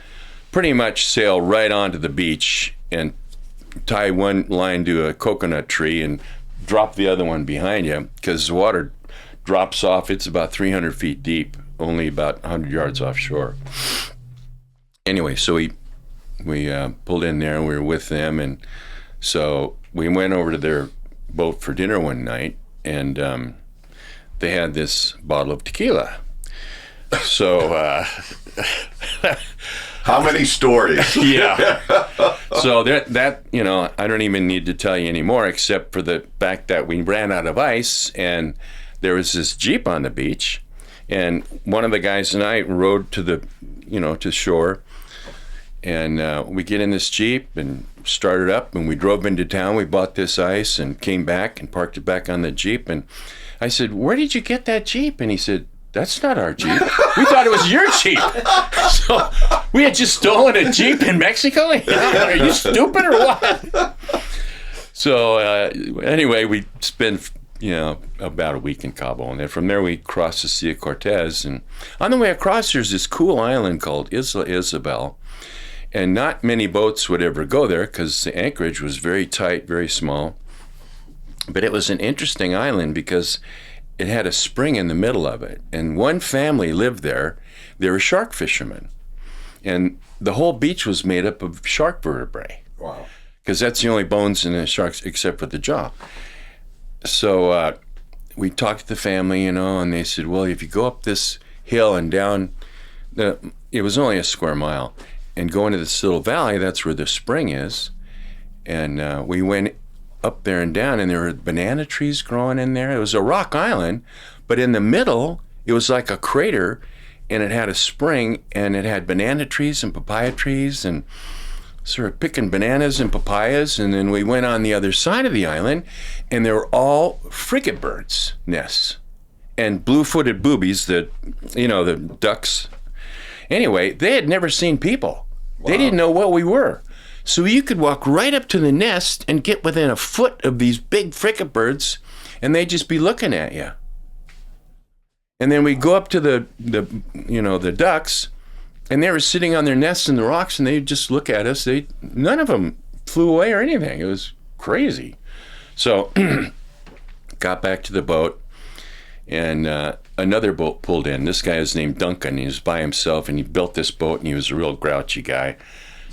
pretty much sail right onto the beach and tie one line to a coconut tree and drop the other one behind you because the water drops off. It's about 300 feet deep, only about 100 yards offshore. Anyway, so we pulled in there and we were with them, and so we went over to their boat for dinner one night, and they had this bottle of tequila. So how many stories? Yeah. So that I don't even need to tell you anymore, except for the fact that we ran out of ice, and there was this Jeep on the beach, and one of the guys and I rode to the to shore, and we get in this Jeep and started up, and we drove into town. We bought this ice and came back and parked it back on the Jeep, and I said, "Where did you get that Jeep?" And he said, "That's not our Jeep. We thought it was your Jeep." So we had just stolen a Jeep in Mexico? Are you stupid or what? So anyway, we spent about a week in Cabo, and then from there we crossed the Sea of Cortez. And on the way across, there's this cool island called Isla Isabel. And not many boats would ever go there because the anchorage was very tight, very small. But it was an interesting island because it had a spring in the middle of it. And one family lived there. They were shark fishermen. And the whole beach was made up of shark vertebrae. Wow. Because that's the only bones in the sharks except for the jaw. So we talked to the family, and they said, well, if you go up this hill and down, it was only a square mile, and go into this little valley, that's where the spring is. And we went up there and down, and there were banana trees growing in there. It was a rock island, but in the middle, it was like a crater, and it had a spring, and it had banana trees and papaya trees, and sort of picking bananas and papayas. And then we went on the other side of the island, and they were all frigate birds' nests and blue-footed boobies, the ducks. Anyway, they had never seen people. Wow. They didn't know what we were. So you could walk right up to the nest and get within a foot of these big frigate birds, and they'd just be looking at you. And then we go up to the ducks, and they were sitting on their nests in the rocks, and they'd just look at us. None of them flew away or anything. It was crazy. So got back to the boat, and another boat pulled in. This guy was named Duncan. He was by himself, and he built this boat, and he was a real grouchy guy.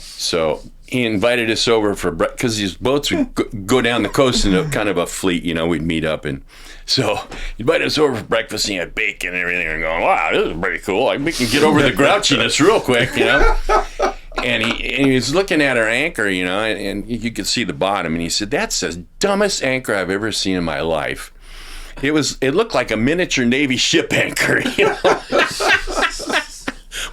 So he invited us over for breakfast because these boats would go down the coast in a kind of a fleet, we'd meet up. And so he invited us over for breakfast, and he had bacon and everything. And going, wow, this is pretty cool. We can get over the grouchiness real quick, And he was looking at our anchor, and you could see the bottom. And he said, that's the dumbest anchor I've ever seen in my life. It looked like a miniature Navy ship anchor,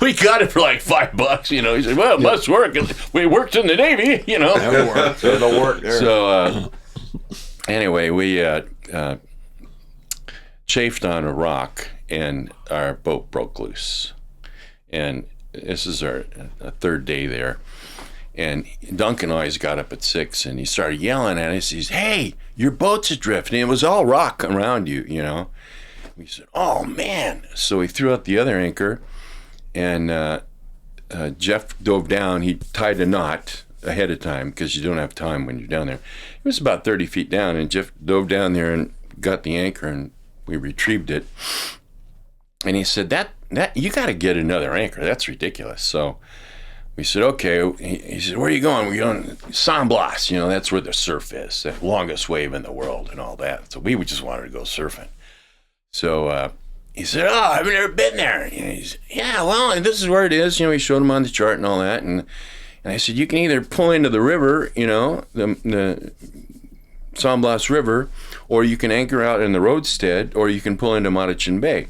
We got it for like $5, He said, well, it must work. We worked in the Navy, It'll work. It'll work there. So anyway, we chafed on a rock, and our boat broke loose. And this is our third day there. And Duncan always got up at 6, and he started yelling at us. He said, hey, your boat's adrift. And it was all rock around you, We said, oh, man. So we threw out the other anchor, and Jeff dove down. He tied a knot ahead of time because you don't have time when you're down there. It was about 30 feet down, and Jeff dove down there and got the anchor, and we retrieved it. And he said, that you got to get another anchor. That's ridiculous. So we said, okay. He said, where are you going? We're going to San Blas. That's where the surf is, the longest wave in the world and all that. So we just wanted to go surfing. So he said, oh, I've never been there. And he said, yeah, well, this is where it is. We showed him on the chart and all that. And I said, you can either pull into the river, the San Blas River, or you can anchor out in the roadstead, or you can pull into Marichin Bay.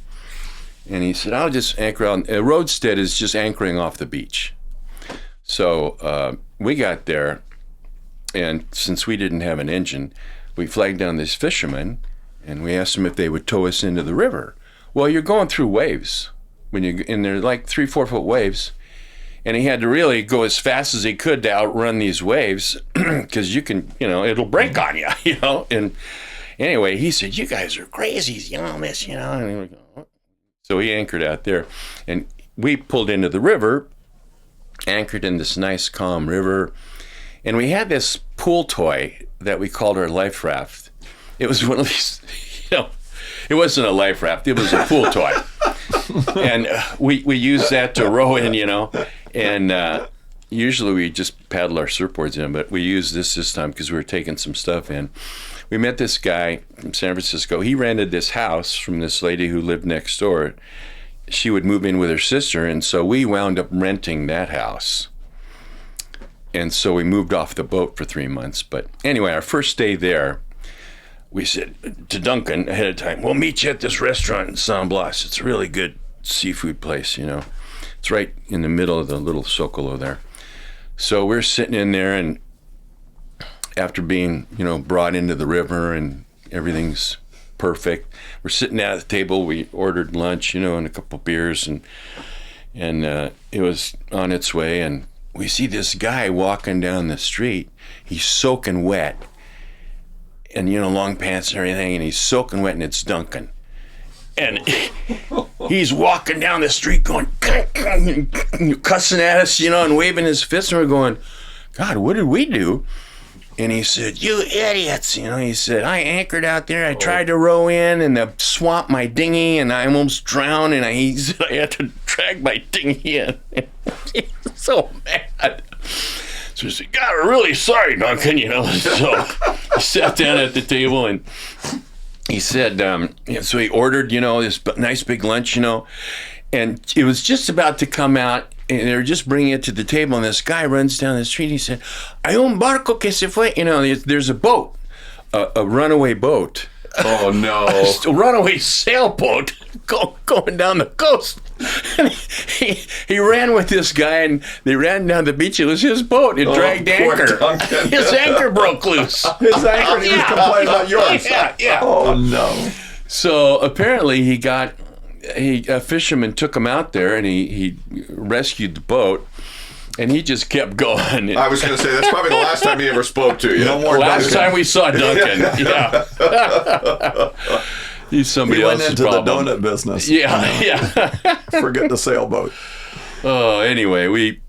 And he said, I'll just anchor out. A roadstead is just anchoring off the beach. So we got there, and since we didn't have an engine, we flagged down these fishermen, and we asked them if they would tow us into the river. Well, you're going through waves, and they're like 3-4 foot waves, and he had to really go as fast as he could to outrun these waves, because you can, it'll break on you, And anyway, he said, you guys are crazy, miss, And we go, so he anchored out there, and we pulled into the river, anchored in this nice, calm river, and we had this pool toy that we called our life raft. It was one of these, it wasn't a life raft, it was a pool toy. And we used that to row in, and usually we just paddle our surfboards in, but we used this time because we were taking some stuff in. We met this guy from San Francisco. He rented this house from this lady who lived next door. She would move in with her sister, and so we wound up renting that house. And so we moved off the boat for 3 months. But anyway, our first day there, we said to Duncan ahead of time, we'll meet you at this restaurant in San Blas. It's a really good seafood place, It's right in the middle of the little Zocalo there. So we're sitting in there, and after being, brought into the river and everything's perfect, we're sitting at the table. We ordered lunch, and a couple beers, and it was on its way. And we see this guy walking down the street. He's soaking wet, and long pants and everything, and he's soaking wet, and it's Duncan. And he's walking down the street going, cussing at us, and waving his fist, and we're going, God, what did we do? And he said, you idiots, he said, I anchored out there. I tried to row in, and the swamp my dinghy, and I almost drowned, and he said I had to drag my dinghy in. He was so mad. So he said, God, we're really sorry, Duncan, So he sat down at the table, and he said, so he ordered, this nice big lunch, and it was just about to come out, and they were just bringing it to the table, and this guy runs down the street. He said, hay un barco que se fue. There's a boat, a runaway boat. Oh, no. A runaway sailboat going down the coast. And he ran with this guy, and they ran down the beach. It was his boat. It dragged anchor. His anchor broke loose. His anchor, he was complaining about yours. Yeah. Oh, no. So apparently a fisherman took him out there, and he rescued the boat, and he just kept going. I was going to say, that's probably the last time he ever spoke to you. No more last Duncan. time we saw Duncan. Yeah. He's somebody He went else's into problem. the donut business. Yeah. Forget the sailboat. Oh, anyway, we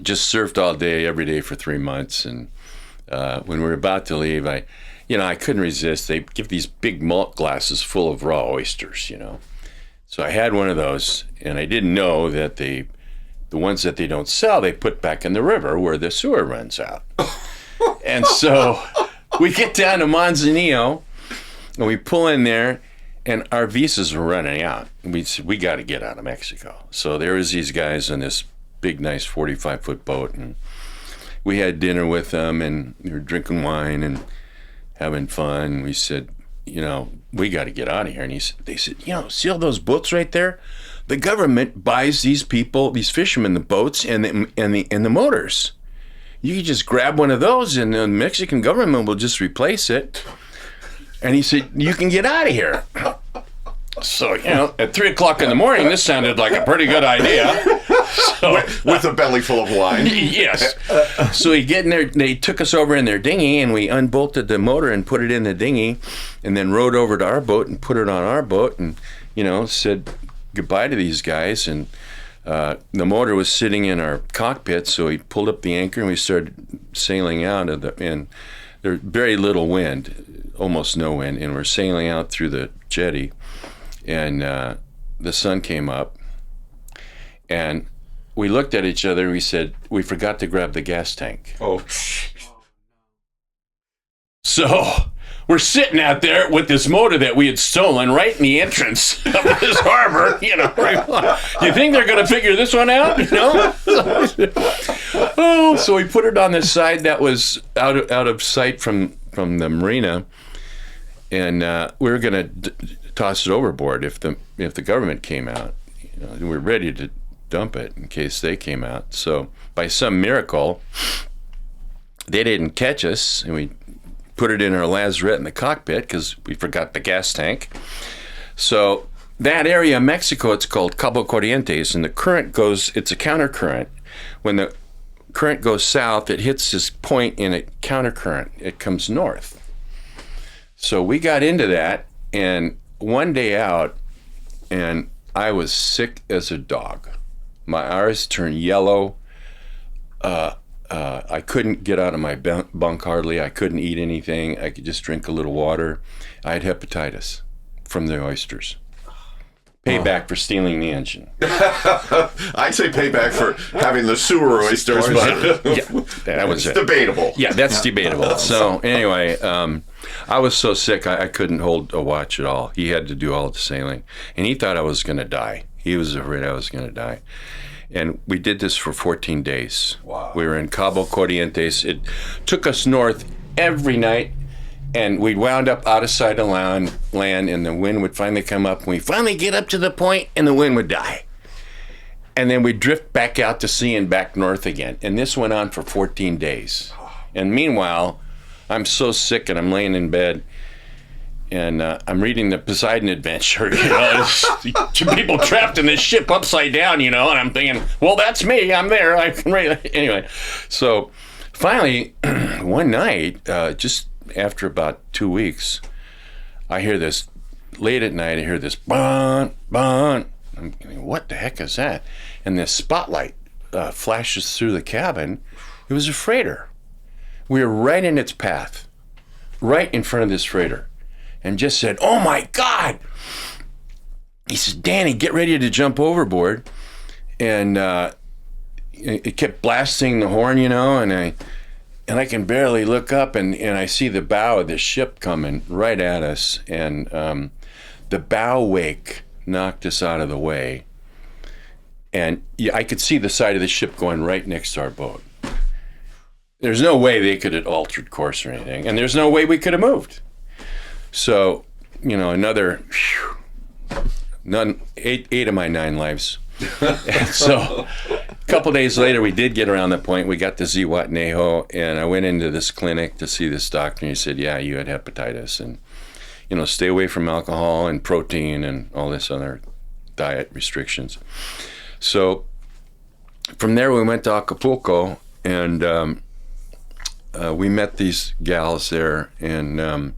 just surfed all day, every day for 3 months, and when we were about to leave, I couldn't resist. They give these big malt glasses full of raw oysters, So I had one of those, and I didn't know that they the ones that they don't sell, they put back in the river where the sewer runs out. And so we get down to Manzanillo, and we pull in there, and our visas were running out. We said, we got to get out of Mexico. So there was these guys in this big, nice 45-foot boat, and we had dinner with them, and we were drinking wine and having fun. We said, we got to get out of here. And they said, see all those boats right there? The government buys these people, these fishermen, the boats and the motors. You can just grab one of those, and the Mexican government will just replace it. And he said, you can get out of here. So, at 3 o'clock in the morning, this sounded like a pretty good idea. So, with a belly full of wine. Yes. So we get in there, they took us over in their dinghy, and we unbolted the motor and put it in the dinghy, and then rowed over to our boat and put it on our boat, and, said goodbye to these guys. And the motor was sitting in our cockpit, so we pulled up the anchor and we started sailing out and there was very little wind, almost no wind, and we're sailing out through the jetty, and the sun came up, and we looked at each other and we said, we forgot to grab the gas tank. Oh. So we're sitting out there with this motor that we had stolen right in the entrance of this harbor. You think they're going to figure this one out? So we put it on the side that was out of sight from the marina, and we were going to toss it overboard if the government came out. We were ready to dump it in case they came out. So by some miracle, they didn't catch us, and we put it in our lazarette in the cockpit because we forgot the gas tank. So that area of Mexico, it's called Cabo Corrientes, and the current it's a countercurrent. When the current goes south, it hits this point in a countercurrent. It comes north. So we got into that, and one day out, and I was sick as a dog. My eyes turned yellow. I couldn't get out of my bunk hardly. I couldn't eat anything. I could just drink a little water. I had hepatitis from the oysters. Payback for stealing the engine. I'd say payback for having the sewer oysters, but that was it. Debatable. Yeah, that's debatable. So anyway, I was so sick I couldn't hold a watch at all. He had to do all the sailing, and he thought I was going to die. He was afraid I was going to die. And we did this for 14 days. Wow. We were in Cabo Corrientes. It took us north every night, and we wound up out of sight of land, and the wind would finally come up, and we finally get up to the point, and the wind would die. And then we'd drift back out to sea and back north again. And this went on for 14 days. And meanwhile, I'm so sick, and I'm laying in bed, and I'm reading the Poseidon Adventure, two people trapped in this ship upside down, and I'm thinking, well, that's me. I'm there. I can read it. Anyway, so finally, one night, just after about 2 weeks, I hear this, late at night, I hear this, bon, bon. I'm thinking, what the heck is that? And this spotlight flashes through the cabin. It was a freighter. We were right in its path, right in front of this freighter. And just said, oh my God. He said, Danny, get ready to jump overboard. And it kept blasting the horn, and I can barely look up, and I see the bow of the ship coming right at us. And the bow wake knocked us out of the way. And I could see the side of the ship going right next to our boat. There's no way they could have altered course or anything. And there's no way we could have moved. So, another 8 of my 9 lives. So, a couple days later, we did get around the point. We got to Zihuatanejo, and I went into this clinic to see this doctor, and he said, yeah, you had hepatitis, and, stay away from alcohol and protein and all this other diet restrictions. So, from there, we went to Acapulco, and we met these gals there, and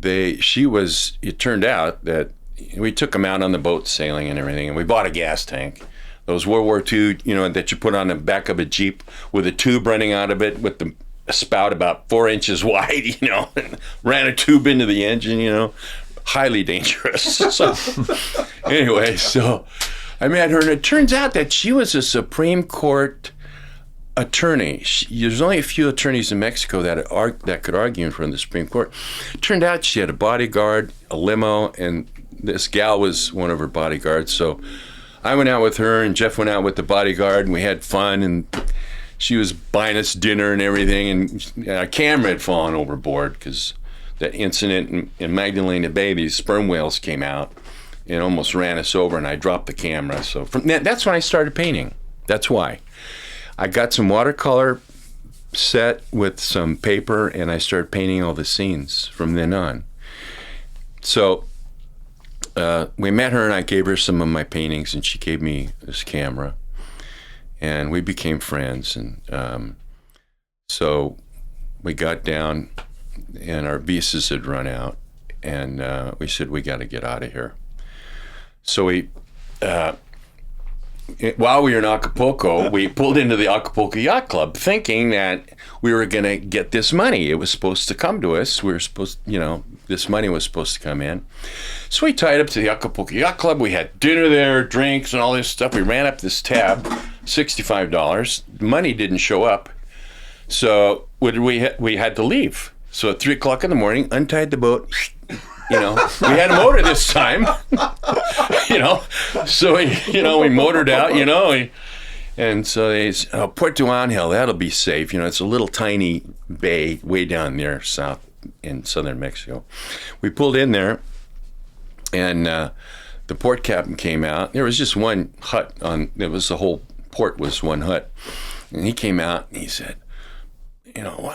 it turned out that we took them out on the boat sailing and everything, and we bought a gas tank. Those World War II, that you put on the back of a Jeep with a tube running out of it with a spout about 4 inches wide, and ran a tube into the engine, highly dangerous. So anyway, I met her, and it turns out that she was a Supreme Court attorney. There's only a few attorneys in Mexico that could argue in front of the Supreme Court. It turned out she had a bodyguard, a limo, and this gal was one of her bodyguards. So I went out with her, and Jeff went out with the bodyguard, and we had fun, and she was buying us dinner and everything, and our camera had fallen overboard because that incident in Magdalena Bay, these sperm whales came out and almost ran us over, and I dropped the camera. So that's when I started painting. That's why. I got some watercolor set with some paper, and I started painting all the scenes from then on. So we met her, and I gave her some of my paintings, and she gave me this camera, and we became friends. And so we got down, and our visas had run out, and we said, we got to get out of here. So we while we were in Acapulco, we pulled into the Acapulco Yacht Club thinking that we were going to get this money. It was supposed to come to us. We were supposed, this money was supposed to come in. So we tied up to the Acapulco Yacht Club. We had dinner there, drinks, and all this stuff. We ran up this tab, $65. Money didn't show up. So we had to leave. So at 3 o'clock in the morning, untied the boat. We had a motor this time, so we motored out, and so they said, Puerto Angel, that'll be safe. It's a little tiny bay way down there south in southern Mexico. We pulled in there, and the port captain came out. There was just one hut the whole port was one hut. And he came out and he said,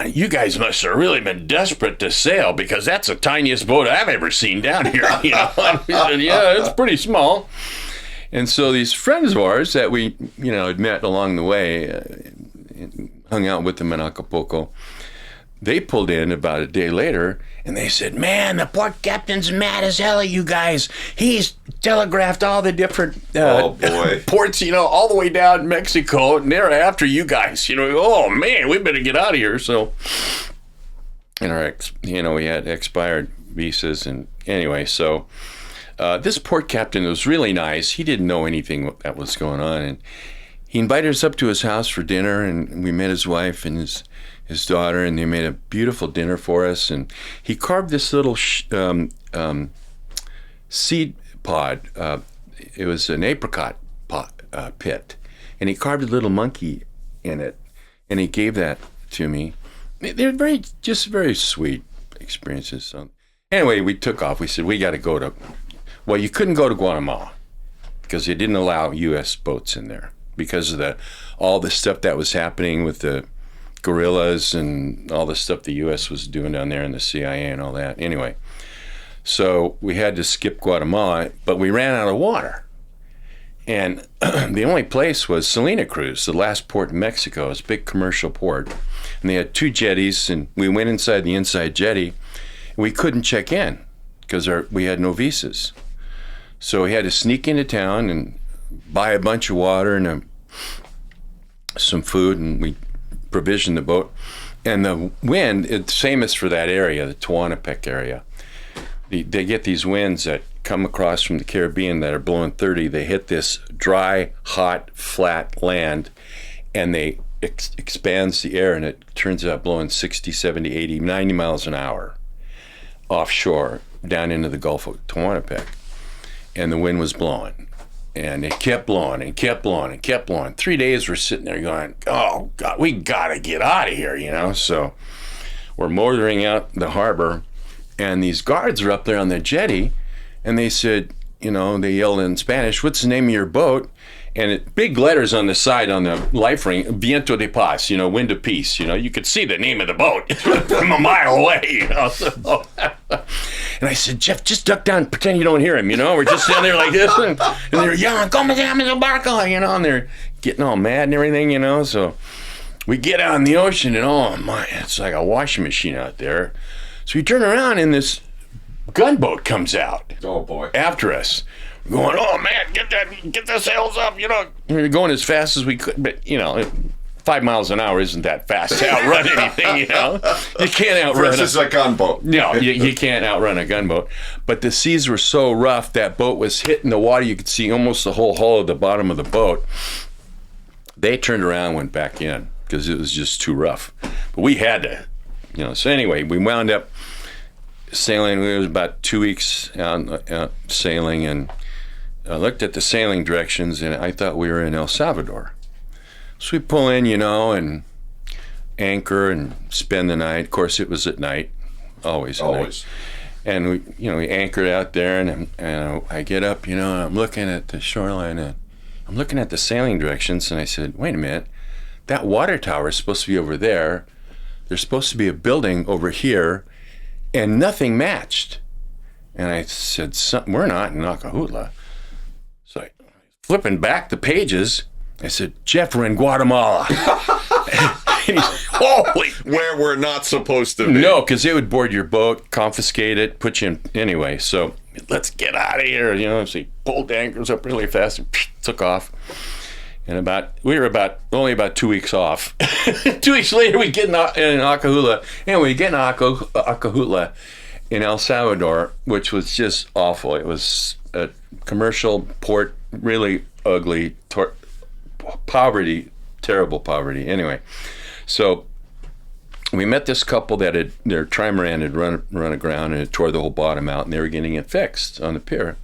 you guys must have really been desperate to sail because that's the tiniest boat I've ever seen down here. And we said, yeah, it's pretty small. And so these friends of ours that we, had met along the way, hung out with them in Acapulco, they pulled in about a day later, and they said, man, the port captain's mad as hell at you guys. He's telegraphed all the different ports, all the way down Mexico, and they're after you guys. Oh, man, we better get out of here. So, and we had expired visas. And anyway, so this port captain was really nice. He didn't know anything that was going on. And he invited us up to his house for dinner, and we met his wife and his daughter, and they made a beautiful dinner for us. And he carved this little seed pod. It was an apricot pit, and he carved a little monkey in it, and he gave that to me. They're very sweet experiences. So anyway, we took off. We said, we got to go to, you couldn't go to Guatemala because they didn't allow U.S. boats in there because of all the stuff that was happening with the guerrillas and all the stuff the U.S. was doing down there in the CIA and all that. Anyway, so we had to skip Guatemala, but we ran out of water. And the only place was Salina Cruz, the last port in Mexico. It's a big commercial port. And they had 2 jetties, and we went inside the inside jetty. We couldn't check in because we had no visas. So we had to sneak into town and buy a bunch of water and some food, and we provision the boat. And the wind, it's famous for that area, the Tehuantepec area. They get these winds that come across from the Caribbean that are blowing 30. They hit this dry, hot, flat land, and they expands the air, and it turns out blowing 60, 70, 80, 90 miles an hour offshore down into the Gulf of Tehuantepec. And the wind was blowing. And it kept blowing and kept blowing and kept blowing. 3 days we're sitting there going, oh, God, we got to get out of here, So we're motoring out the harbor, and these guards are up there on the jetty, and they said, they yelled in Spanish, what's the name of your boat? And big letters on the side on the life ring, Viento de Paz, wind of peace. You could see the name of the boat from a mile away, So. And I said, Jeff, just duck down, pretend you don't hear him, We're just sitting there like this, and they're yelling, "Como se llama el barco?" And they're getting all mad and everything, So we get out in the ocean, and oh my, it's like a washing machine out there. So we turn around, and this gunboat comes out. Oh boy! After us. We're going, oh man, get the sails up, We were going as fast as we could, but 5 miles an hour isn't that fast to outrun anything, you know? You can't outrun Versus a gunboat. No, you can't outrun a gunboat. But the seas were so rough, that boat was hitting the water. You could see almost the whole hull of the bottom of the boat. They turned around and went back in because it was just too rough. But we had to, you know. So anyway, we wound up sailing. It was about 2 weeks out sailing, and I looked at the sailing directions, and I thought we were in El Salvador. So we pull in, you know, and anchor and spend the night. Of course, it was at night, always at night. And we anchored out there, and I get up, you know, and I'm looking at the shoreline, and I'm looking at the sailing directions, and I said, wait a minute, that water tower is supposed to be over there. There's supposed to be a building over here, and nothing matched. And I said, we're not in Acajutla. So I, flipping back the pages, I said, Jeff, we're in Guatemala. And he's, holy. Where we're not supposed to be. No, because they would board your boat, confiscate it, put you in. Anyway, so let's get out of here. You know, so he pulled the anchors up really fast and took off. And we were only about 2 weeks off. 2 weeks later, we get in Acajutla. Anyway, we get in Acajutla in El Salvador, which was just awful. It was a commercial port, really ugly, poverty, terrible poverty. Anyway, so we met this couple that their trimaran had run aground and it tore the whole bottom out, and they were getting it fixed on the pier.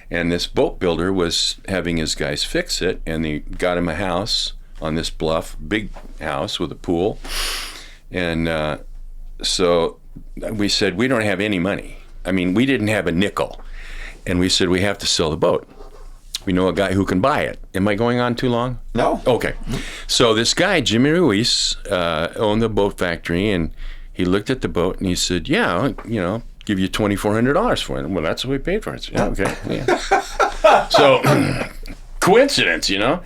And this boat builder was having his guys fix it, and they got him a house on this bluff, big house with a pool. And so we said, we don't have any money. I mean, we didn't have a nickel. And we said, we have to sell the boat. We know a guy who can buy it. Am I going on too long? No. Okay. So this guy, Jimmy Ruiz, owned the boat factory, and he looked at the boat and he said, yeah, you know, give you $2,400 for it. Well, that's what we paid for it. So, yeah, okay. Yeah. So coincidence, you know?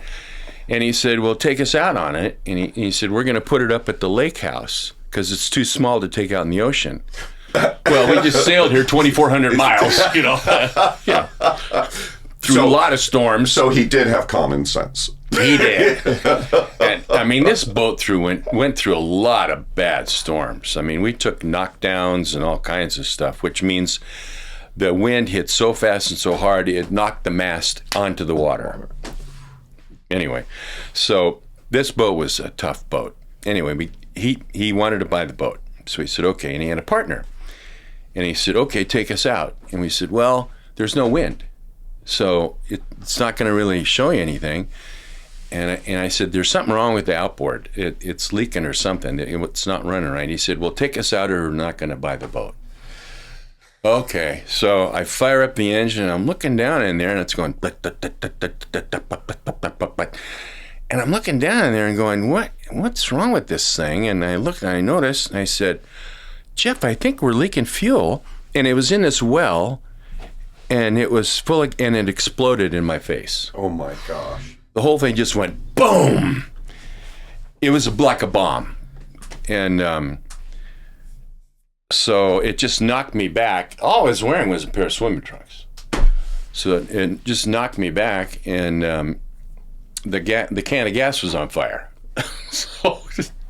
And he said, well, take us out on it. And he said, we're going to put it up at the lake house because it's too small to take out in the ocean. Well, we just sailed here 2,400 miles, you know. Yeah. Through a lot of storms. So he did have common sense. He did. And, I mean, this boat went through a lot of bad storms. I mean, we took knockdowns and all kinds of stuff, which means the wind hit so fast and so hard, it knocked the mast onto the water. Anyway, so this boat was a tough boat. Anyway, he wanted to buy the boat. So he said, okay, and he had a partner. And he said, okay, take us out. And we said, well, there's no wind, so it's not going to really show you anything. And I said, there's something wrong with the outboard. It's leaking or something. It's not running right. He said, well, take us out or we're not going to buy the boat. Okay, so I fire up the engine, and I'm looking down in there, and it's going, and I'm looking down in there and going, what's wrong with this thing? And I looked, and I noticed, and I said, Jeff, I think we're leaking fuel. And it was in this well, and it was full of, and it exploded in my face. Oh my gosh. The whole thing just went boom. It was like a bomb. And so it just knocked me back. All I was wearing was a pair of swimming trunks. So it just knocked me back, and the can of gas was on fire. So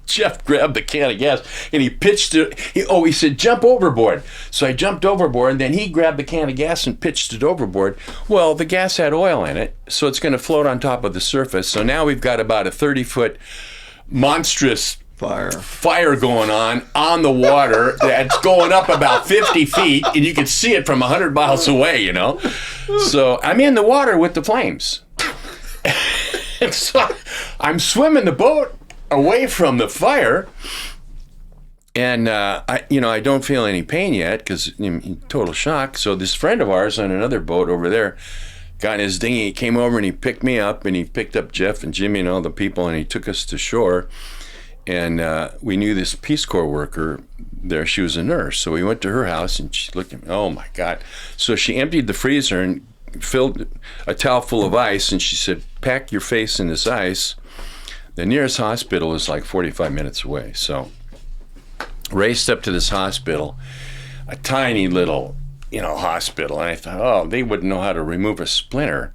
Jeff grabbed the can of gas and he pitched it. He said, jump overboard. So I jumped overboard, and then he grabbed the can of gas and pitched it overboard. Well, the gas had oil in it, so it's going to float on top of the surface. So now we've got about a 30-foot monstrous fire going on the water that's going up about 50 feet, and you can see it from 100 miles away, you know. So I'm in the water with the flames. And so I'm swimming the boat away from the fire, and I don't feel any pain yet because total shock. So this friend of ours on another boat over there got in his dinghy. He came over and he picked me up, and he picked up Jeff and Jimmy and all the people, and he took us to shore. And we knew this Peace Corps worker there. She was a nurse, so we went to her house, and she looked at me. Oh my God! So she emptied the freezer and filled a towel full of ice, and she said, "Pack your face in this ice." The nearest hospital is like 45 minutes away. So raced up to this hospital, a tiny little, hospital. And I thought, oh, they wouldn't know how to remove a splinter.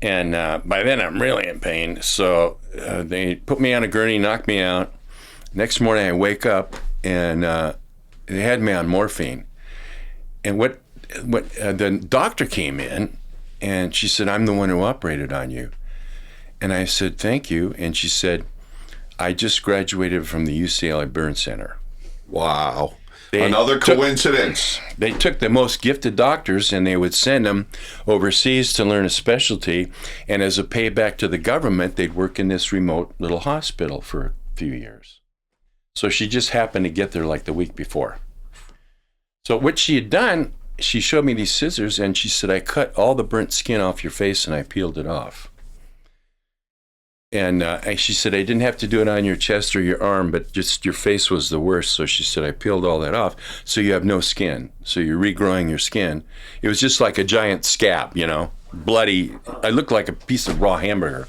And by then I'm really in pain. So they put me on a gurney, knocked me out. Next morning I wake up and they had me on morphine. And the doctor came in and she said, "I'm the one who operated on you." And I said, "Thank you." And she said, "I just graduated from the UCLA Burn Center." Wow. Another coincidence. They took the most gifted doctors and they would send them overseas to learn a specialty. And as a payback to the government, they'd work in this remote little hospital for a few years. So she just happened to get there like the week before. So what she had done, she showed me these scissors and she said, "I cut all the burnt skin off your face and I peeled it off." And she said, "I didn't have to do it on your chest or your arm, but just your face was the worst." So she said, "I peeled all that off. So you have no skin. So you're regrowing your skin." It was just like a giant scab, bloody. I looked like a piece of raw hamburger.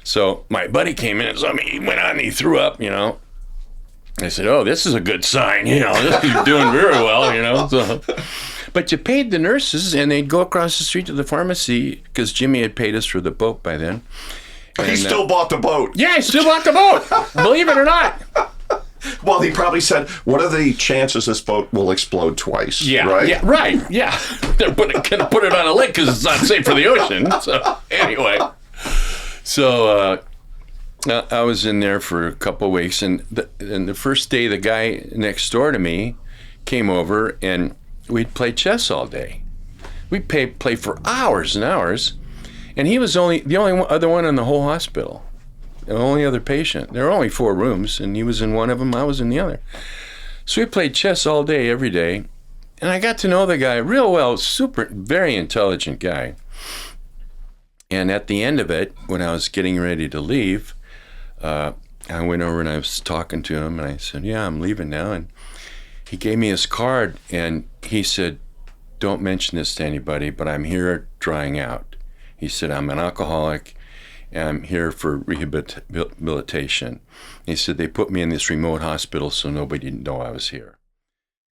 So my buddy came in and saw me. He went on and he threw up, I said, "Oh, this is a good sign, you're doing very well, So, but you paid the nurses and they'd go across the street to the pharmacy because Jimmy had paid us for the boat by then. And, he still bought the boat. Yeah, he still bought the boat. Believe it or not. Well, he probably said, "What are the chances this boat will explode twice?" Yeah, right? Yeah, right. Yeah, they're going to put it on a lake because it's not safe for the ocean. So anyway, I was in there for a couple of weeks, and the first day, the guy next door to me came over, and we'd play chess all day. We'd play for hours and hours. And he was the only other one in the whole hospital, the only other patient. There were only 4 rooms, and he was in one of them, I was in the other. So we played chess all day, every day, and I got to know the guy real well, very intelligent guy. And at the end of it, when I was getting ready to leave, I went over and I was talking to him, and I said, "Yeah, I'm leaving now." And he gave me his card, and he said, "Don't mention this to anybody, but I'm here drying out." He said, "I'm an alcoholic and I'm here for rehabilitation." He said, "They put me in this remote hospital so nobody didn't know I was here."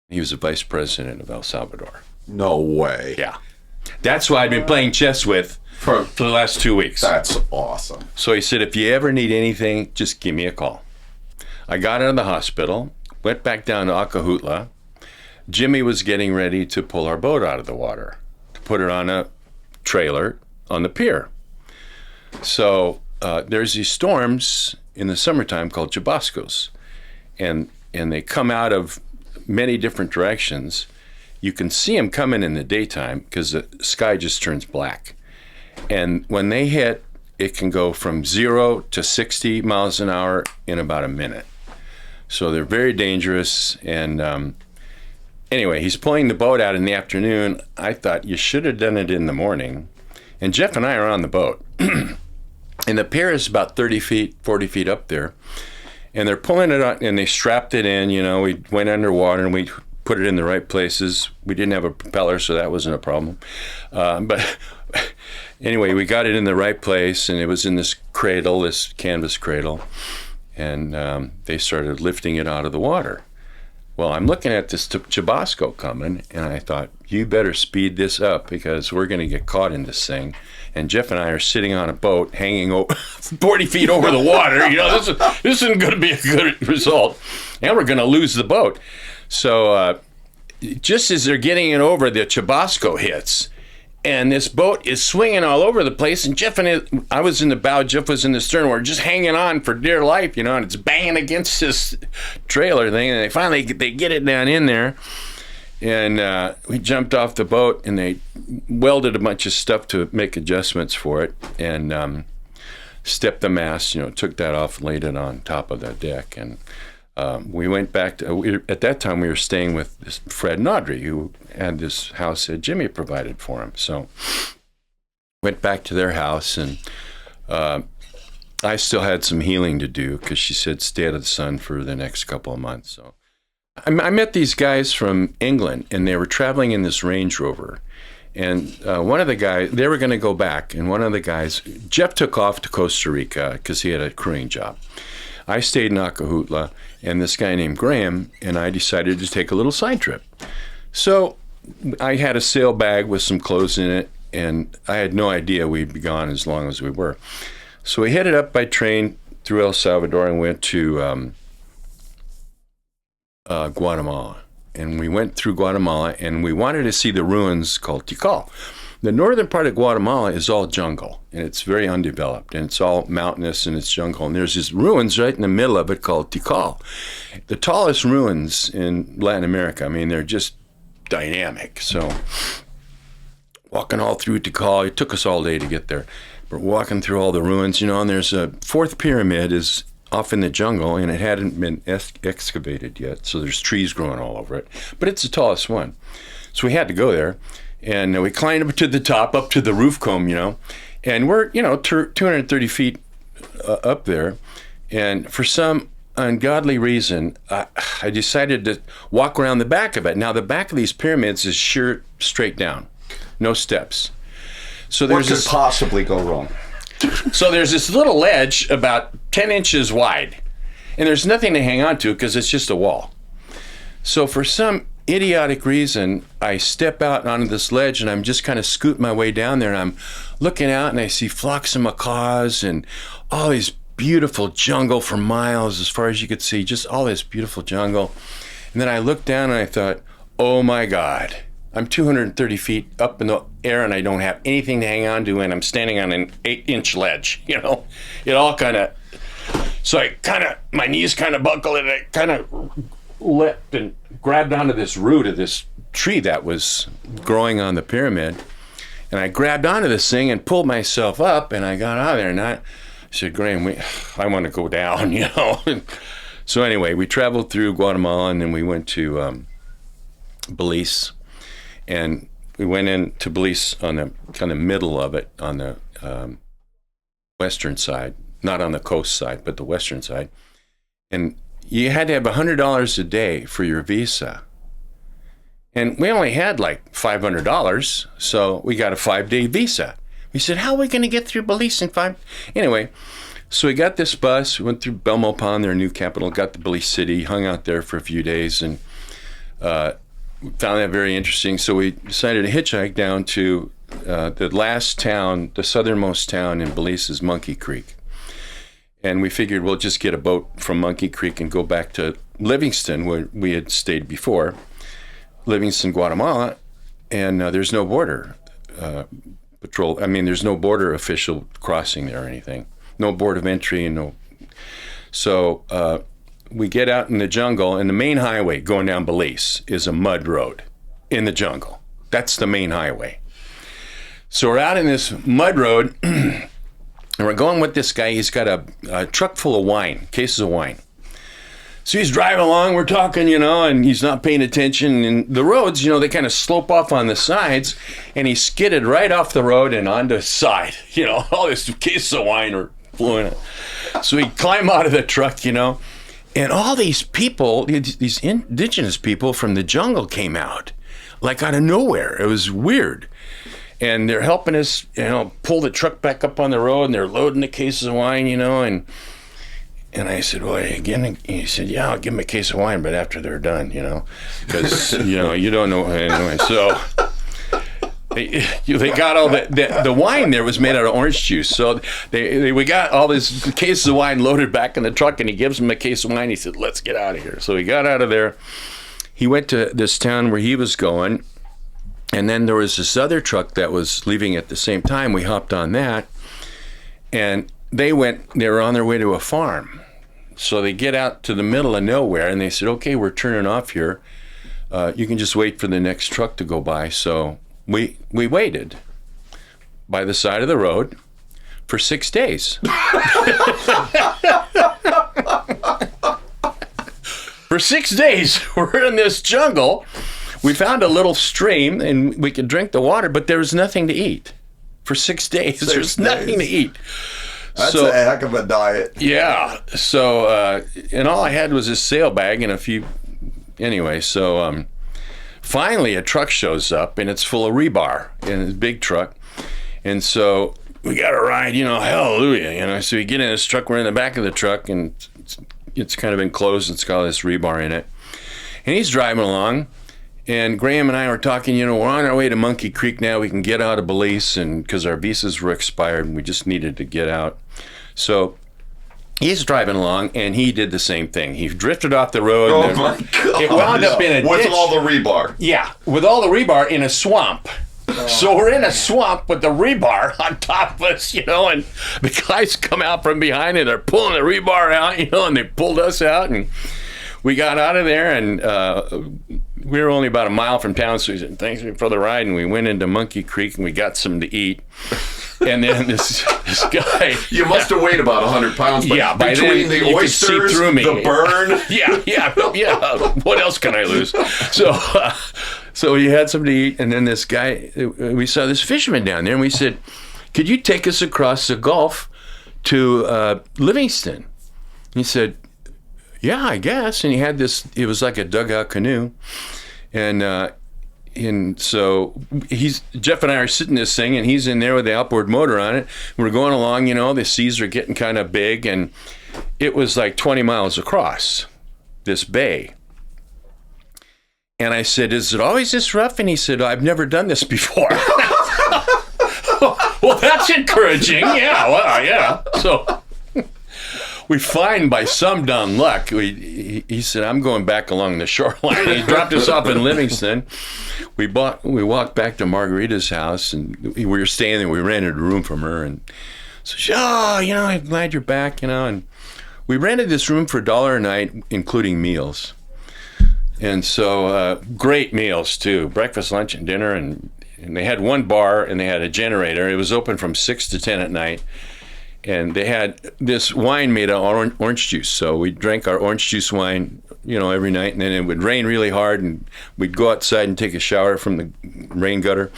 He was the vice president of El Salvador. No way. Yeah. That's who I'd been playing chess with for the last 2 weeks. That's awesome. So he said, "If you ever need anything, just give me a call." I got out of the hospital, went back down to Acajutla. Jimmy was getting ready to pull our boat out of the water, to put it on a trailer on the pier. So there's these storms in the summertime called chubascos, and they come out of many different directions. You can see them coming in the daytime because the sky just turns black. And when they hit, it can go from 0 to 60 miles an hour in about a minute. So they're very dangerous. And anyway, he's pulling the boat out in the afternoon. I thought, you should have done it in the morning. And Jeff and I are on the boat. And the pier is about 30 feet, 40 feet up there. And they're pulling it out, and they strapped it in. We went underwater, and we put it in the right places. We didn't have a propeller, so that wasn't a problem. But anyway, we got it in the right place, and it was in this cradle, this canvas cradle. And they started lifting it out of the water. Well, I'm looking at this chubasco coming, and I thought, you better speed this up because we're going to get caught in this thing. And Jeff and I are sitting on a boat hanging over 40 feet over the water. This isn't going to be a good result. And we're going to lose the boat. So just as they're getting it over, the chubasco hits. And this boat is swinging all over the place. And I was in the bow, Jeff was in the stern. We're just hanging on for dear life, and it's banging against this trailer thing. And they get it down in there. And we jumped off the boat, and they welded a bunch of stuff to make adjustments for it. And stepped the mast, took that off, laid it on top of the deck. And we went back at that time we were staying with this Fred and Audrey, who had this house that Jimmy provided for him. So went back to their house, and I still had some healing to do because she said stay out of the sun for the next couple of months. So I met these guys from England, and they were traveling in this Range Rover. And one of the guys, they were going to go back, and one of the guys, Jeff took off to Costa Rica because he had a crewing job. I stayed in Acajutla, and this guy named Graham and I decided to take a little side trip. So I had a sail bag with some clothes in it, and I had no idea we'd be gone as long as we were. So we headed up by train through El Salvador and went to Guatemala. And we went through Guatemala, and we wanted to see the ruins called Tikal. The northern part of Guatemala is all jungle, and it's very undeveloped, and it's all mountainous, and it's jungle. And there's these ruins right in the middle of it called Tikal. The tallest ruins in Latin America. I mean, they're just dynamic. So walking all through Tikal, it took us all day to get there. We're walking through all the ruins, and there's a fourth pyramid is off in the jungle, and it hadn't been excavated yet, so there's trees growing all over it. But it's the tallest one. So we had to go there, and we climbed up to the top, up to the roof comb, and we're, 230 feet up there. And for some ungodly reason, I decided to walk around the back of it. Now, the back of these pyramids is sheer straight down, no steps. So What could possibly go wrong? So there's this little ledge about 10 inches wide, and there's nothing to hang on to because it's just a wall. So for some idiotic reason, I step out onto this ledge, and I'm just kind of scooting my way down there, and I'm looking out, and I see flocks of macaws and all these beautiful jungle for miles as far as you could see, just all this beautiful jungle. And then I looked down, and I thought, oh my God, I'm 230 feet up in the air, and I don't have anything to hang on to, and I'm standing on an 8-inch ledge, It all kind of, so my knees kind of buckled, and I kind of leapt and grabbed onto this root of this tree that was growing on the pyramid. And I grabbed onto this thing and pulled myself up, and I got out of there, and I said, Graham, I want to go down, So anyway, we traveled through Guatemala, and then we went to Belize. And we went into Belize on the kind of middle of it, on the western side, not on the coast side, but the western side. And you had to have $100 a day for your visa. And we only had like $500, so we got a 5-day visa. We said, how are we going to get through Belize in 5? Anyway, so we got this bus, went through Belmopan, their new capital, got to Belize City, hung out there for a few days, and found that very interesting. So we decided to hitchhike down to the last town, the southernmost town in Belize is Monkey Creek. And we figured we'll just get a boat from Monkey Creek and go back to Livingston, where we had stayed before, Livingston, Guatemala, and there's no border patrol. I mean, there's no border official crossing there or anything. No board of entry and no. So we get out in the jungle, and the main highway going down Belize is a mud road in the jungle. That's the main highway. So we're out in this mud road, and we're going with this guy. He's got a truck full of wine, cases of wine. So he's driving along, we're talking, and he's not paying attention. And the roads, they kind of slope off on the sides, and he skidded right off the road and onto the side. All this cases of wine are flowing. So he climbed out of the truck, and all these people, these indigenous people from the jungle came out, like out of nowhere. It was weird. And they're helping us, pull the truck back up on the road, and they're loading the cases of wine, and I said, well, again, and he said, yeah, I'll give them a case of wine, but after they're done, because, you don't know. Anyway, so they got all the wine there was made out of orange juice. So we got all these cases of wine loaded back in the truck, and he gives them a case of wine. He said, let's get out of here. So he got out of there. He went to this town where he was going, and then there was this other truck that was leaving at the same time. We hopped on that, and they were on their way to a farm. So they get out to the middle of nowhere, and they said, okay, we're turning off here. You can just wait for the next truck to go by. So we waited by the side of the road for 6 days. For 6 days, we're in this jungle. We found a little stream, and we could drink the water, but there was nothing to eat. For 6 days, there's nothing to eat. That's a heck of a diet. Yeah. So, and all I had was a sail bag and a few. Anyway, so finally a truck shows up, and it's full of rebar in a big truck. And so we got a ride, hallelujah. So we get in this truck, we're in the back of the truck, and it's kind of enclosed, and it's got all this rebar in it. And he's driving along, And Graham and I were talking, we're on our way to Monkey Creek now. We can get out of Belize, and because our visas were expired and we just needed to get out. So he's driving along, and he did the same thing. He drifted off the road. Oh, my God. It wound up in a with ditch. all the rebar. Yeah, with all the rebar in a swamp. So we're in a swamp with the rebar on top of us, and the guys come out from behind and they're pulling the rebar out, and they pulled us out, and we got out of there, and we were only about a mile from town, so we said, thanks for the ride, and we went into Monkey Creek, and we got something to eat. And then this guy... You must have weighed about 100 pounds, but yeah, by between then, the you could see oysters, through me. the burn... Yeah. What else can I lose? So we had something to eat, and then this guy, we saw this fisherman down there, and we said, could you take us across the Gulf to Livingston? He said, yeah, I guess. And he had this, it was like a dugout canoe. And so Jeff and I are sitting in this thing, and he's in there with the outboard motor on it. We're going along, the seas are getting kind of big, and it was like 20 miles across this bay. And I said, is it always this rough? And he said, I've never done this before. Well, that's encouraging. Yeah, well, yeah. So we find by some dumb luck, he said, I'm going back along the shoreline. He dropped us off in Livingston. We walked back to Margarita's house, and we were staying there. We rented a room from her. And so she, I'm glad you're back, And we rented this room for $1 a night, including meals. And so great meals, too. Breakfast, lunch, and dinner. And they had one bar, and they had a generator. It was open from 6 to 10 at night. And they had this wine made of orange juice. So we drank our orange juice wine, every night. And then it would rain really hard, and we'd go outside and take a shower from the rain gutter.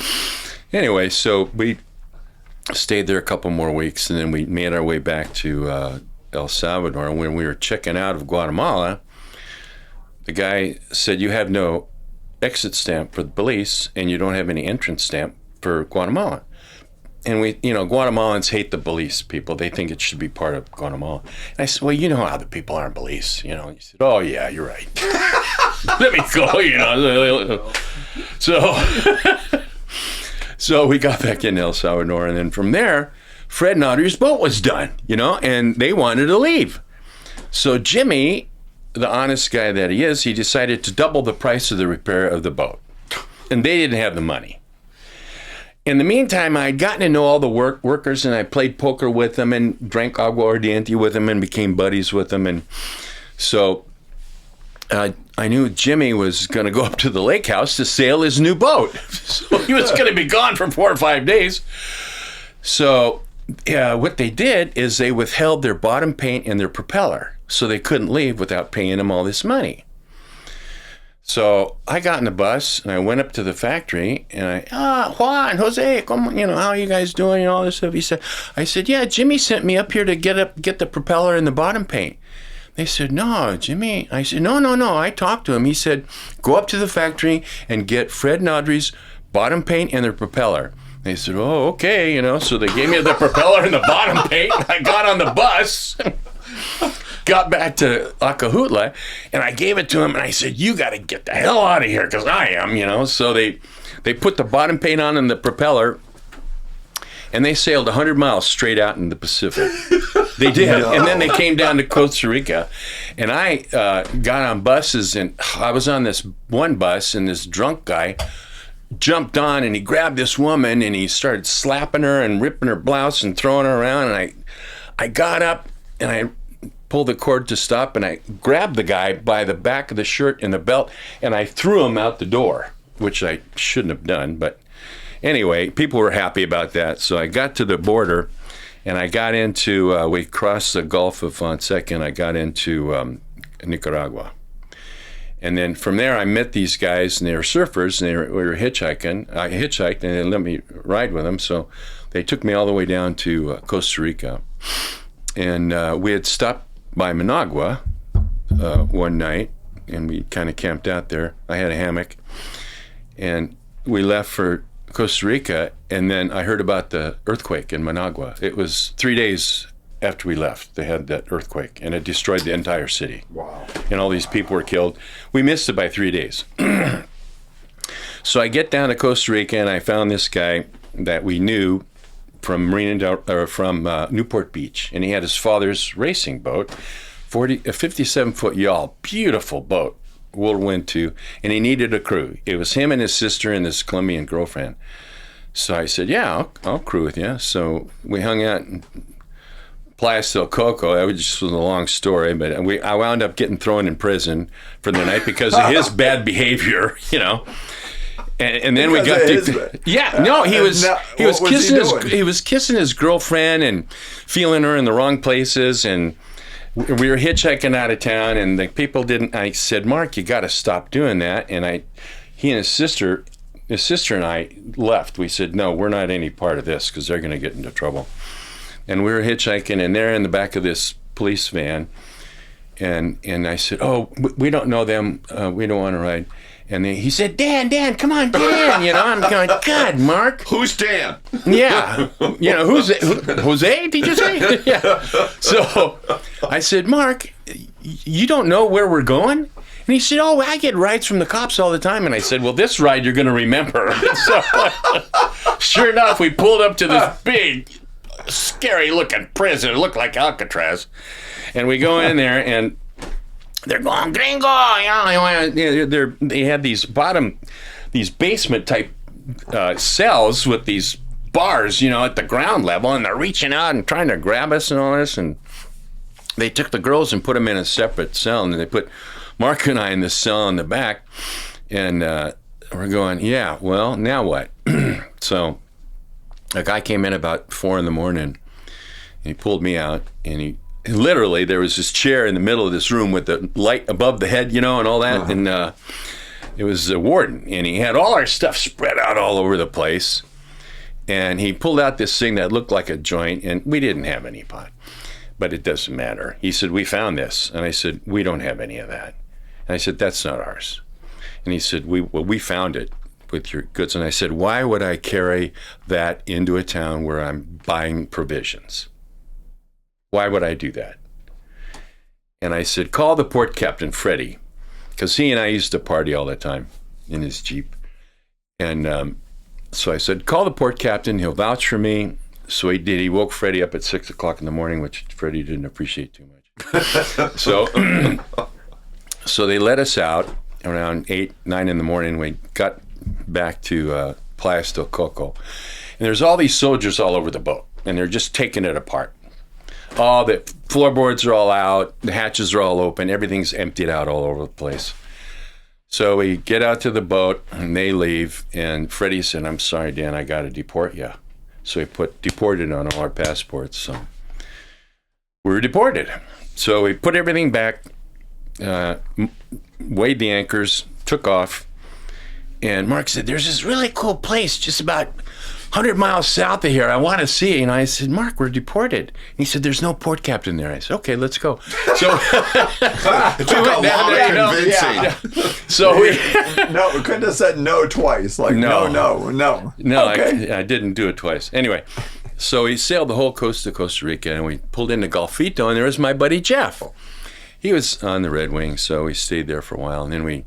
Anyway, so we stayed there a couple more weeks, and then we made our way back to El Salvador. And when we were checking out of Guatemala, the guy said, you have no exit stamp for the police, and you don't have any entrance stamp for Guatemala. And we, Guatemalans hate the Belize people. They think it should be part of Guatemala. And I said, well, you know how the people are in Belize, He said, oh, yeah, you're right. Let me go, So we got back in El Salvador, and then from there, Fred and Audrey's boat was done, and they wanted to leave. So Jimmy, the honest guy that he is, he decided to double the price of the repair of the boat. And they didn't have the money. In the meantime, I had gotten to know all the workers, and I played poker with them and drank agua ardiente with them and became buddies with them. And so I knew Jimmy was going to go up to the lake house to sail his new boat. So he was going to be gone for 4 or 5 days. So what they did is they withheld their bottom paint and their propeller, so they couldn't leave without paying him all this money. So I got in the bus, and I went up to the factory, and Juan, Jose, how are you guys doing, and all this stuff. I said, yeah, Jimmy sent me up here to get the propeller and the bottom paint. They said, no, Jimmy. I said, no, I talked to him. He said, go up to the factory and get Fred and Audrey's bottom paint and their propeller. They said, oh, okay, so they gave me the propeller and the bottom paint. I got on the bus, got back to Acajutla, and I gave it to him, and I said, you got to get the hell out of here, because I am, So they put the bottom paint on and the propeller, and they sailed 100 miles straight out in the Pacific. They did. No. And then they came down to Costa Rica, and I got on buses, and I was on this one bus, and this drunk guy jumped on, and he grabbed this woman, and he started slapping her and ripping her blouse and throwing her around, and I got up, and I pulled the cord to stop, and I grabbed the guy by the back of the shirt and the belt, and I threw him out the door, which I shouldn't have done. But anyway, people were happy about that. So I got to the border, and I got into, we crossed the Gulf of Fonseca, and I got into Nicaragua. And then from there, I met these guys, and they were surfers, and we were hitchhiking. I hitchhiked, and they let me ride with them. So they took me all the way down to Costa Rica. And we had stopped by Managua one night, and we kind of camped out there. I had a hammock, and we left for Costa Rica, and then I heard about the earthquake in Managua. It was 3 days after we left. They had that earthquake, and it destroyed the entire city. Wow. And all these people were killed. We missed it by 3 days. So I get down to Costa Rica, and I found this guy that we knew from Newport Beach, and he had his father's racing boat, a 57-foot yawl, beautiful boat, World War II, and he needed a crew. It was him and his sister and his Colombian girlfriend. So I said, yeah, I'll crew with you. So we hung out in Playa del Coco. That was a long story, but I wound up getting thrown in prison for the night because of his bad behavior, you know. And then Because we got he was kissing his girlfriend and feeling her in the wrong places, and we were hitchhiking out of town, and the people didn't. I said, Mark, you got to stop doing that. And he and his sister and I left. We said, no, we're not any part of this because they're going to get into trouble. And we were hitchhiking, and they're in the back of this police van, and I said, oh, we don't know them. We don't want to ride. And he said, Dan, come on, Dan. You know, I'm going, God, Mark. Who's Dan? Yeah. You know, Jose, did you say? Yeah. So I said, Mark, you don't know where we're going? And he said, oh, I get rides from the cops all the time. And I said, well, this ride you're going to remember. So sure enough, we pulled up to this big, scary-looking prison. It looked like Alcatraz. And we go in there, and they're going, gringo, you know, they had these basement type cells with these bars, you know, at the ground level, and they're reaching out and trying to grab us and all this. And they took the girls and put them in a separate cell, and they put Mark and I in this cell in the back. And we're going, yeah, well, now what? So a guy came in about 4 a.m, and he pulled me out, and literally, there was this chair in the middle of this room with the light above the head, you know, and all that. Uh-huh. And it was a warden, and he had all our stuff spread out all over the place. And he pulled out this thing that looked like a joint, and we didn't have any pot, but it doesn't matter. He said, we found this. And I said, we don't have any of that. And I said, that's not ours. And he said, we found it with your goods. And I said, why would I carry that into a town where I'm buying provisions? Why would I do that? And I said, call the port captain, Freddie, because he and I used to party all the time in his Jeep. And so I said, call the port captain. He'll vouch for me. So he did. He woke Freddie up at 6 o'clock in the morning, which Freddie didn't appreciate too much. So they let us out around 8, 9 in the morning. We got back to Playa del Coco. And there's all these soldiers all over the boat, and they're just taking it apart. All the floorboards are all out, the hatches are all open, everything's emptied out all over the place. So we get out to the boat, and they leave, and Freddie said, I'm sorry, Dan, I got to deport you. So he put deported on all our passports. So we were deported. So we put everything back, weighed the anchors, took off, and Mark said, there's this really cool place just about 100 miles south of here. I want to see it. And I said, Mark, we're deported. And he said, there's no port captain there. I said, okay, let's go. So it took a lot of convincing. Yeah. So we couldn't have said no twice. Like, no. No, Okay. I didn't do it twice. Anyway, so we sailed the whole coast of Costa Rica, and we pulled into Golfito, and there was my buddy Jeff. He was on the Red Wing, so we stayed there for a while. And then we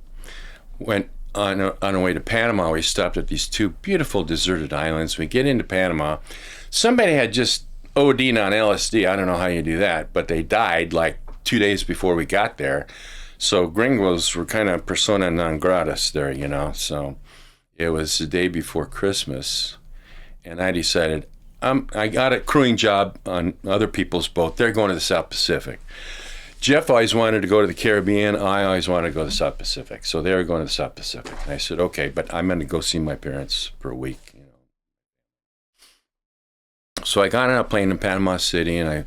went on our way to Panama. We stopped at these 2 beautiful deserted islands. We get into Panama. Somebody had just OD'd on LSD. I don't know how you do that, but they died like 2 days before we got there. So gringos were kind of persona non gratis there, you know. So it was the day before Christmas, and I decided I got a crewing job on other people's boat. They're going to the South Pacific. Jeff always wanted to go to the Caribbean. I always wanted to go to the South Pacific. So they were going to the South Pacific. And I said, okay, but I'm going to go see my parents for a week. You know. So I got on a plane in Panama City, and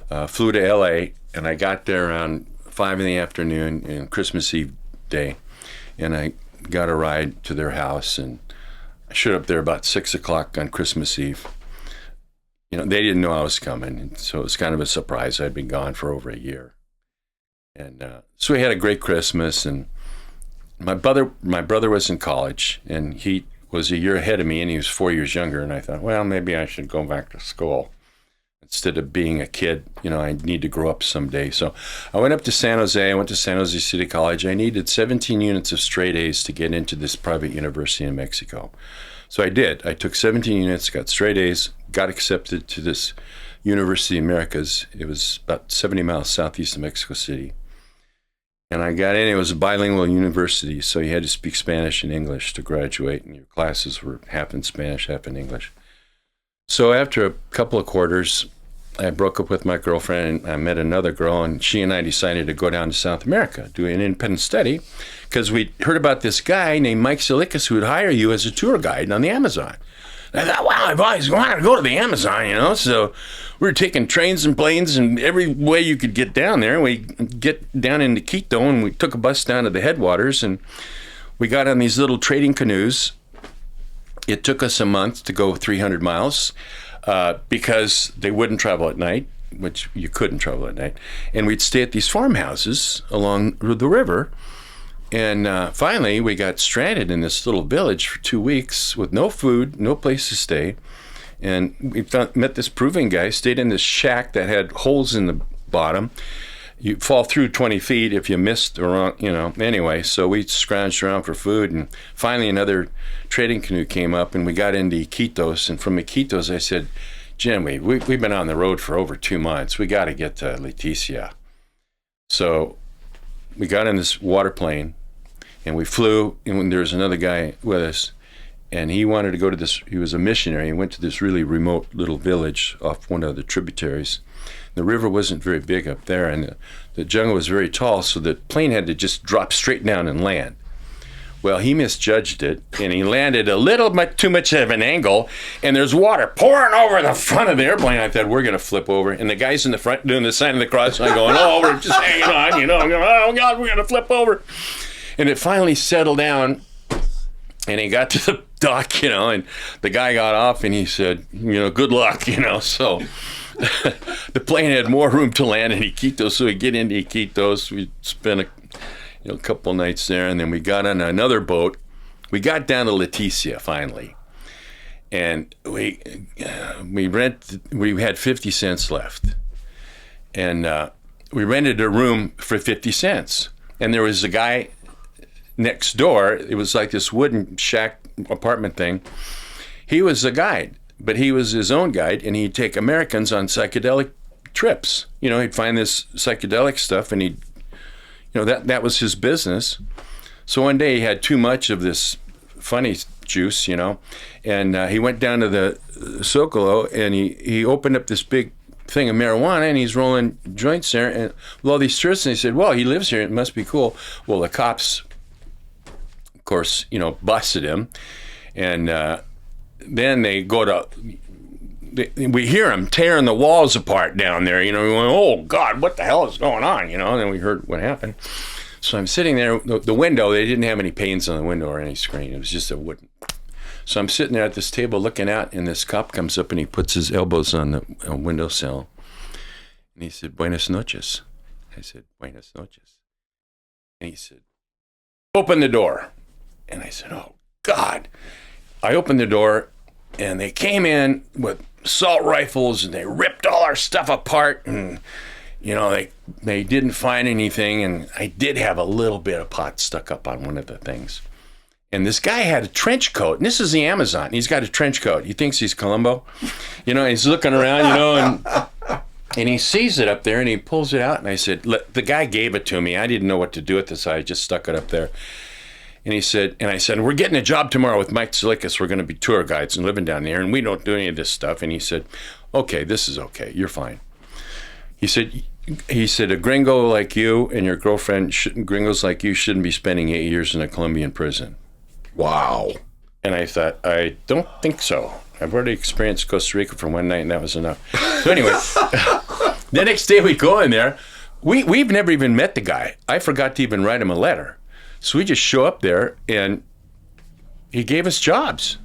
I flew to L.A., and I got there around 5 in the afternoon on Christmas Eve day. And I got a ride to their house, and I showed up there about 6 o'clock on Christmas Eve. You know, they didn't know I was coming, and so it was kind of a surprise. I'd been gone for over a year. And so we had a great Christmas, and my brother was in college, and he was a year ahead of me, and he was 4 years younger, and I thought, well, maybe I should go back to school. instead of being a kid. I need to grow up someday. So I went up to San Jose. I went to San Jose City College. I needed 17 units of straight A's to get into this private university in Mexico. So I did. I took 17 units, got straight A's, got accepted to this University of Americas. It was about 70 miles southeast of Mexico City. And I got in. It was a bilingual university, so you had to speak Spanish and English to graduate, and your classes were half in Spanish, half in English. So after a couple of quarters, I broke up with my girlfriend, and I met another girl, and she and I decided to go down to South America, do an independent study, because we heard about this guy named Mike Silikas who would hire you as a tour guide on the Amazon. And I thought, wow, I've always wanted to go to the Amazon, So we were taking trains and planes and every way you could get down there. We get down into Quito, and we took a bus down to the headwaters, and we got on these little trading canoes. It took us a month to go 300 miles because they wouldn't travel at night, which you couldn't travel at night. And we'd stay at these farmhouses along the river. And finally, we got stranded in this little village for 2 weeks with no food, no place to stay. And we met this proving guy, stayed in this shack that had holes in the bottom. You fall through 20 feet if you missed around, Anyway, so we scrounged around for food. And finally, another trading canoe came up, and we got into Iquitos. And from Iquitos, I said, Jim, we've been on the road for over 2 months. We got to get to Leticia. So we got in this water plane, and we flew, and there was another guy with us, and he wanted to go to this. He was a missionary. He went to this really remote little village off one of the tributaries. The river wasn't very big up there, and the jungle was very tall, so the plane had to just drop straight down and land. Well, he misjudged it, and he landed a little bit too much of an angle, and there's water pouring over the front of the airplane. I thought, we're going to flip over. And the guys in the front doing the sign of the cross, and I'm going, oh, we're just hanging on, I'm going, oh, God, we're going to flip over. And it finally settled down, and he got to the dock, and the guy got off, and he said, good luck, So the plane had more room to land in Iquitos, so we get into Iquitos. We spent a couple nights there, and then we got on another boat. We got down to Leticia finally, and we had 50 cents left, and we rented a room for 50 cents. And there was a guy next door. It was like this wooden shack apartment thing. He was a guide, but he was his own guide, and he'd take Americans on psychedelic trips. He'd find this psychedelic stuff, and he'd that was his business. So one day he had too much of this funny juice, and he went down to the Zocalo, and he opened up this big thing of marijuana, and he's rolling joints there, and with all these tourists, and they said, well, he lives here, it must be cool. Well, the cops, of course, busted him, and then they go to... we hear him tearing the walls apart down there, we went, oh, God, what the hell is going on, and then we heard what happened. So I'm sitting there, the window, they didn't have any panes on the window or any screen. It was just a wooden. So I'm sitting there at this table looking out, and this cop comes up, and he puts his elbows on the windowsill. And he said, buenas noches. I said, buenas noches. And he said, open the door. And I said, oh, God. I opened the door, and they came in with assault rifles, and they ripped all our stuff apart, and they didn't find anything, and I did have a little bit of pot stuck up on one of the things. And this guy had a trench coat, and this is the Amazon. He's got a trench coat. He thinks he's Columbo. He's looking around, and he sees it up there, and he pulls it out, and I said, the guy gave it to me. I didn't know what to do with this. I just stuck it up there. And I said, we're getting a job tomorrow with Mike Silikas. We're going to be tour guides and living down there, and we don't do any of this stuff. And he said, okay, this is okay. You're fine. He said, a gringo like you and your girlfriend, gringos like you shouldn't be spending 8 years in a Colombian prison. Wow. And I thought, I don't think so. I've already experienced Costa Rica for one night, and that was enough. So anyway, the next day we go in there. We've never even met the guy. I forgot to even write him a letter. So we just show up there, and he gave us jobs.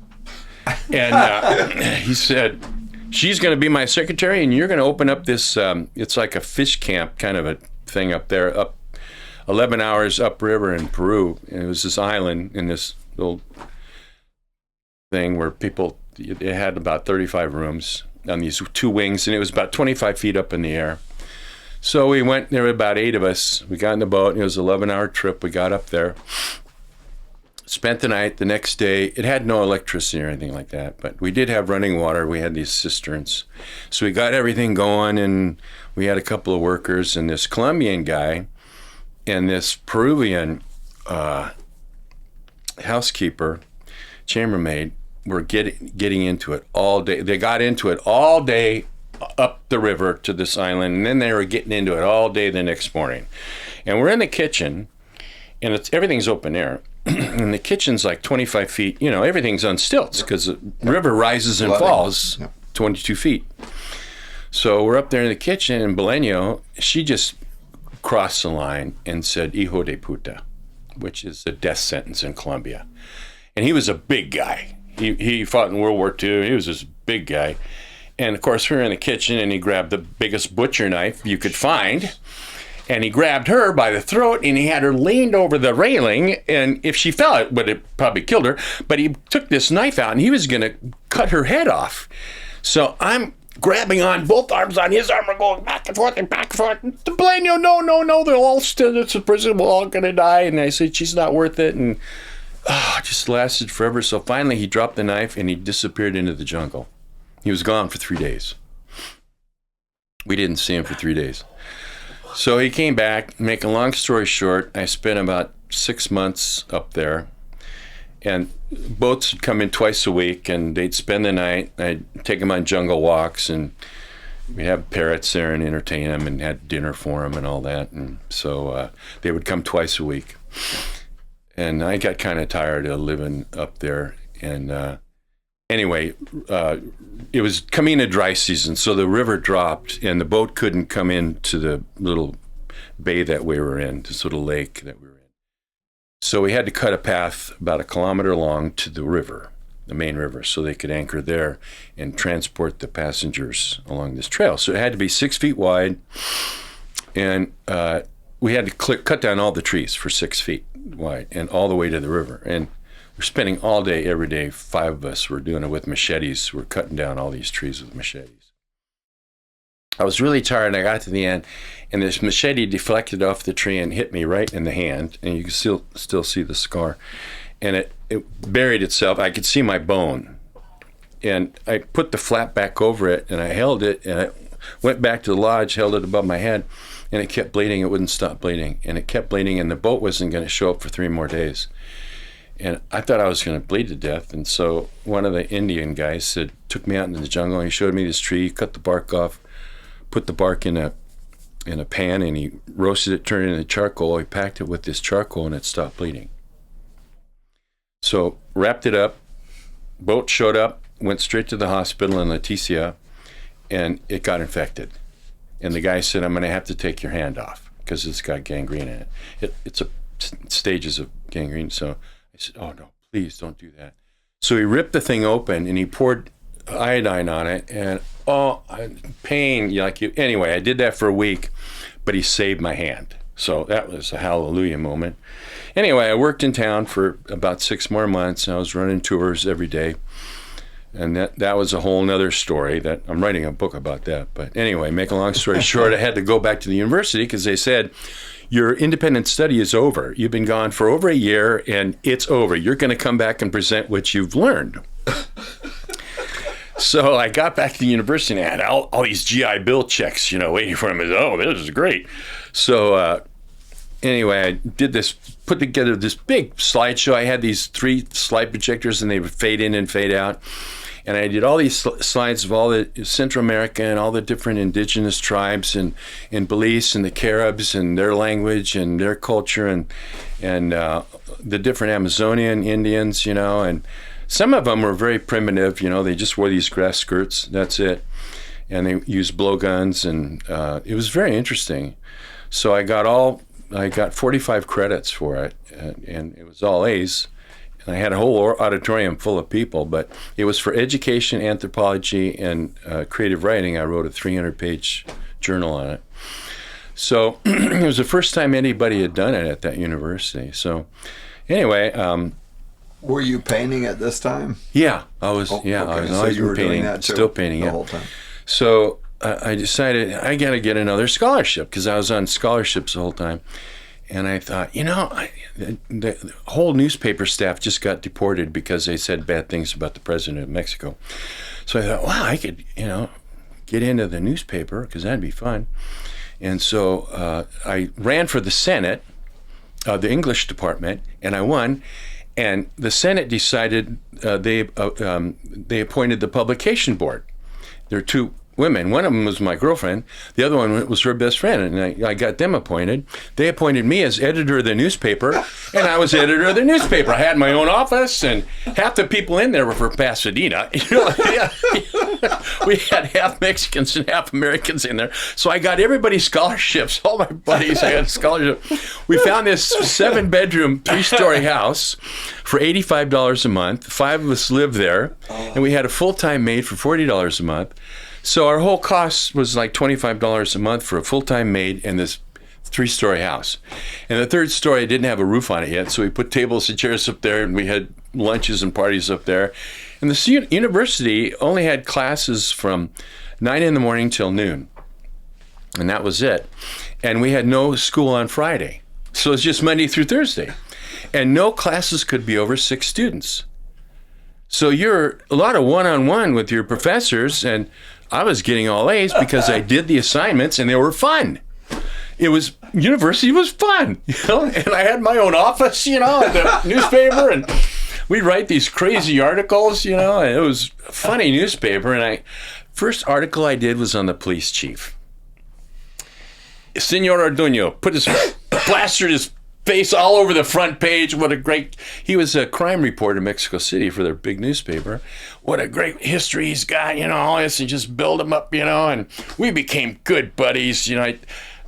And he said, she's going to be my secretary, and you're going to open up this, it's like a fish camp kind of a thing up there, up 11 hours upriver in Peru. And it was this island in this little thing where it had about 35 rooms. on these two wings, and it was about 25 feet up in the air. So we went, there were about 8 of us. We got in the boat, and it was an 11-hour trip. We got up there, spent the night. The next day, it had no electricity or anything like that, but we did have running water. We had these cisterns. So we got everything going, and we had a couple of workers, and this Colombian guy and this Peruvian housekeeper, chambermaid, were getting into it all day. They got into it all day up the river to this island, and then they were getting into it all day the next morning. And we're in the kitchen, and everything's open air. And the kitchen's like 25 feet, everything's on stilts because the river rises and falls 22 feet. So we're up there in the kitchen, and Beleño, she just crossed the line and said, "Hijo de puta," which is a death sentence in Colombia. And he was a big guy. He fought in World War II. He was this big guy. And, of course, we were in the kitchen, and he grabbed the biggest butcher knife you could find. And he grabbed her by the throat, and he had her leaned over the railing. And if she fell, it would have probably killed her. But he took this knife out, and he was going to cut her head off. So I'm grabbing on both arms on his arm. We're going back and forth and back and forth. The Beleño, no, they're all still in prison. We're all going to die. And I said, she's not worth it. And it just lasted forever. So finally, he dropped the knife, and he disappeared into the jungle. He was gone for 3 days. We didn't see him for 3 days. So he came back. Make a long story short, I spent about 6 months up there. And boats would come in twice a week, and they'd spend the night. I'd take them on jungle walks, and we'd have parrots there and entertain them and had dinner for them and all that. And so they would come twice a week. And I got kind of tired of living up there. And anyway, it was coming into dry season, so the river dropped, and the boat couldn't come into the little bay that we were in, this little lake that we were in. So we had to cut a path about 1 kilometer long to the river, the main river, so they could anchor there and transport the passengers along this trail. So it had to be 6 feet wide, and we had to cut down all the trees for 6 feet wide and all the way to the river. And we're spending all day, every day, 5 of us were doing it with machetes. We're cutting down all these trees with machetes. I was really tired, and I got to the end, and this machete deflected off the tree and hit me right in the hand, and you can still see the scar. And it buried itself. I could see my bone. And I put the flap back over it, and I held it, and I went back to the lodge, held it above my head, and it kept bleeding. It wouldn't stop bleeding, and it kept bleeding, and the boat wasn't going to show up for 3 more days. And I thought I was going to bleed to death. And so one of the Indian guys took me out into the jungle, and he showed me this tree, cut the bark off, put the bark in a pan, and he roasted it, turned it into charcoal. He packed it with this charcoal, and it stopped bleeding. So wrapped it up, boat showed up, went straight to the hospital in Leticia, and it got infected. And the guy said, "I'm going to have to take your hand off because it's got gangrene in it." It's stages of gangrene. So I said, "Oh, no, please don't do that." So he ripped the thing open, and he poured iodine on it, and pain. Anyway, I did that for a week, but he saved my hand. So that was a hallelujah moment. Anyway, I worked in town for about 6 more months, and I was running tours every day. And that was a whole nother story that I'm writing a book about that. But anyway, make a long story short, I had to go back to the university because they said, "Your independent study is over. You've been gone for over a year, and it's over. You're going to come back and present what you've learned." So I got back to the university, and I had all these GI Bill checks, waiting for me. Oh, this is great. So anyway, I did this, put together this big slideshow. I had these 3 slide projectors, and they would fade in and fade out. And I did all these slides of all the Central America and all the different indigenous tribes and Belize and the Caribs and their language and their culture and the different Amazonian Indians, and some of them were very primitive, they just wore these grass skirts, that's it. And they used blowguns, and it was very interesting. So I got 45 credits for it, and it was all A's. And I had a whole auditorium full of people, but it was for education, anthropology, and creative writing. I wrote a 300-page journal on it. So it was the first time anybody had done it at that university. So anyway, Were you painting at this time? Yeah, I was. Yeah, okay. I was So always you were been painting. doing that too, Still painting. the Yeah. whole time. So I decided I got to get another scholarship because I was on scholarships the whole time. And I thought, the whole newspaper staff just got deported because they said bad things about the president of Mexico. So I thought, wow, I could, get into the newspaper because that'd be fun. And so I ran for the Senate, the English department, and I won. And the Senate decided they appointed the publication board. There are two women. One of them was my girlfriend. The other one was her best friend, and I got them appointed. They appointed me as editor of the newspaper, and I was editor of the newspaper. I had my own office, and half the people in there were from Pasadena. We had half Mexicans and half Americans in there. So I got everybody scholarships. All my buddies, I had scholarships. We found this 7-bedroom, 3-story house for $85 a month. 5 of us lived there, and we had a full-time maid for $40 a month. So our whole cost was like $25 a month for a full-time maid and this 3-story house. And the 3rd story didn't have a roof on it yet, so we put tables and chairs up there, and we had lunches and parties up there. And the university only had classes from 9 in the morning till noon, and that was it. And we had no school on Friday, so it's just Monday through Thursday. And no classes could be over 6 students. So you're a lot of one-on-one with your professors, and I was getting all A's because I did the assignments and they were fun. University was fun, and I had my own office, at the newspaper, and we'd write these crazy articles, and it was a funny newspaper. And first article I did was on the police chief. Senor Orduño plastered his face all over the front page. He was a crime reporter in Mexico City for their big newspaper. What a great history he's got, all this, and just build him up, and we became good buddies.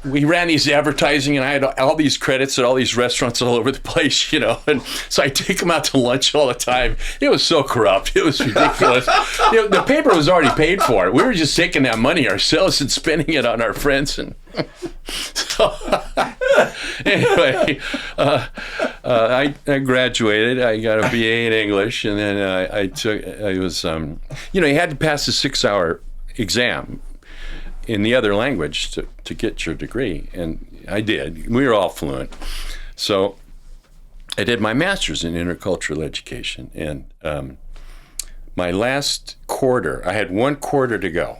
We ran these advertising, and I had all these credits at all these restaurants all over the place, and so I take him out to lunch all the time. It was so corrupt. It was ridiculous. The paper was already paid for. We were just taking that money ourselves and spending it on our friends. And so, anyway, I graduated. I got a BA in English, and then you had to pass a 6-hour exam in the other language to get your degree, and I did. We were all fluent. So I did my master's in intercultural education, and my last quarter, I had 1 quarter to go,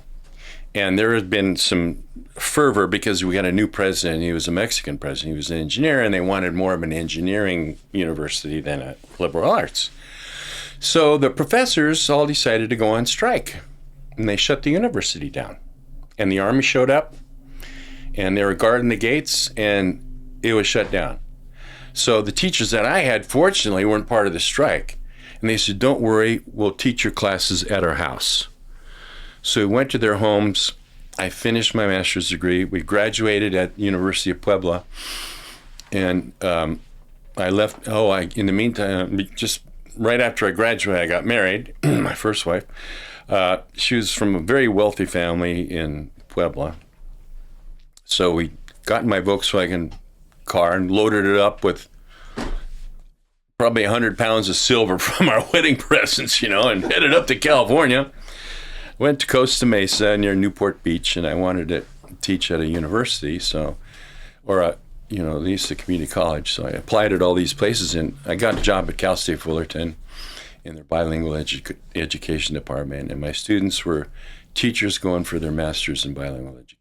and there had been some fervor because we got a new president. He was a Mexican president. He was an engineer, and they wanted more of an engineering university than a liberal arts. So the professors all decided to go on strike, and they shut the university down. And the army showed up, and they were guarding the gates, and it was shut down. So the teachers that I had, fortunately, weren't part of the strike. And they said, don't worry, we'll teach your classes at our house. So we went to their homes. I finished my master's degree. We graduated at the University of Puebla. And I left, in the meantime, just right after I graduated, I got married, my first wife. She was from a very wealthy family in Puebla. So we got in my Volkswagen car and loaded it up with probably 100 pounds of silver from our wedding presents, and headed up to California. Went to Costa Mesa near Newport Beach, and I wanted to teach at a university, at least a community college. So I applied at all these places, and I got a job at Cal State Fullerton in their bilingual education department, and my students were teachers going for their master's in bilingual education.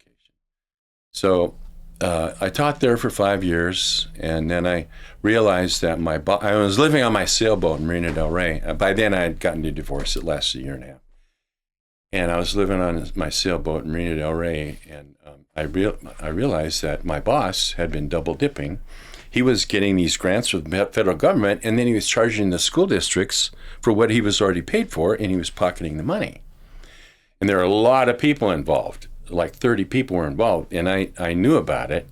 So I taught there for 5 years, and then I realized that I was living on my sailboat in Marina del Rey. By then I had gotten a divorce. It lasted a year and a half. And I was living on my sailboat in Marina del Rey, and I realized that my boss had been double dipping. He was getting these grants from the federal government, and then he was charging the school districts for what he was already paid for, and he was pocketing the money. And there are a lot of people involved, like 30 people were involved, and I knew about it,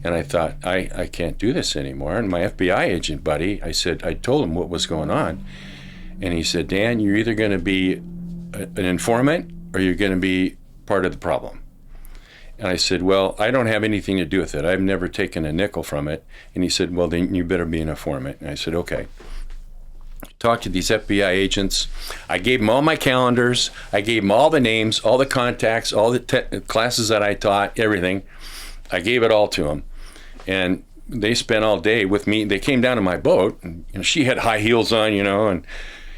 and I thought, I can't do this anymore. And my FBI agent buddy, I told him what was going on, and he said, Dan, you're either going to be an informant or you're going to be part of the problem. And I said, well, I don't have anything to do with it. I've never taken a nickel from it. And he said, well, then you better be an informant. And I said, okay. talked to these FBI agents. I gave them all my calendars. I gave them all the names, all the contacts, all the classes that I taught, everything. I gave it all to them. And they spent all day with me. They came down to my boat. And, she had high heels on, and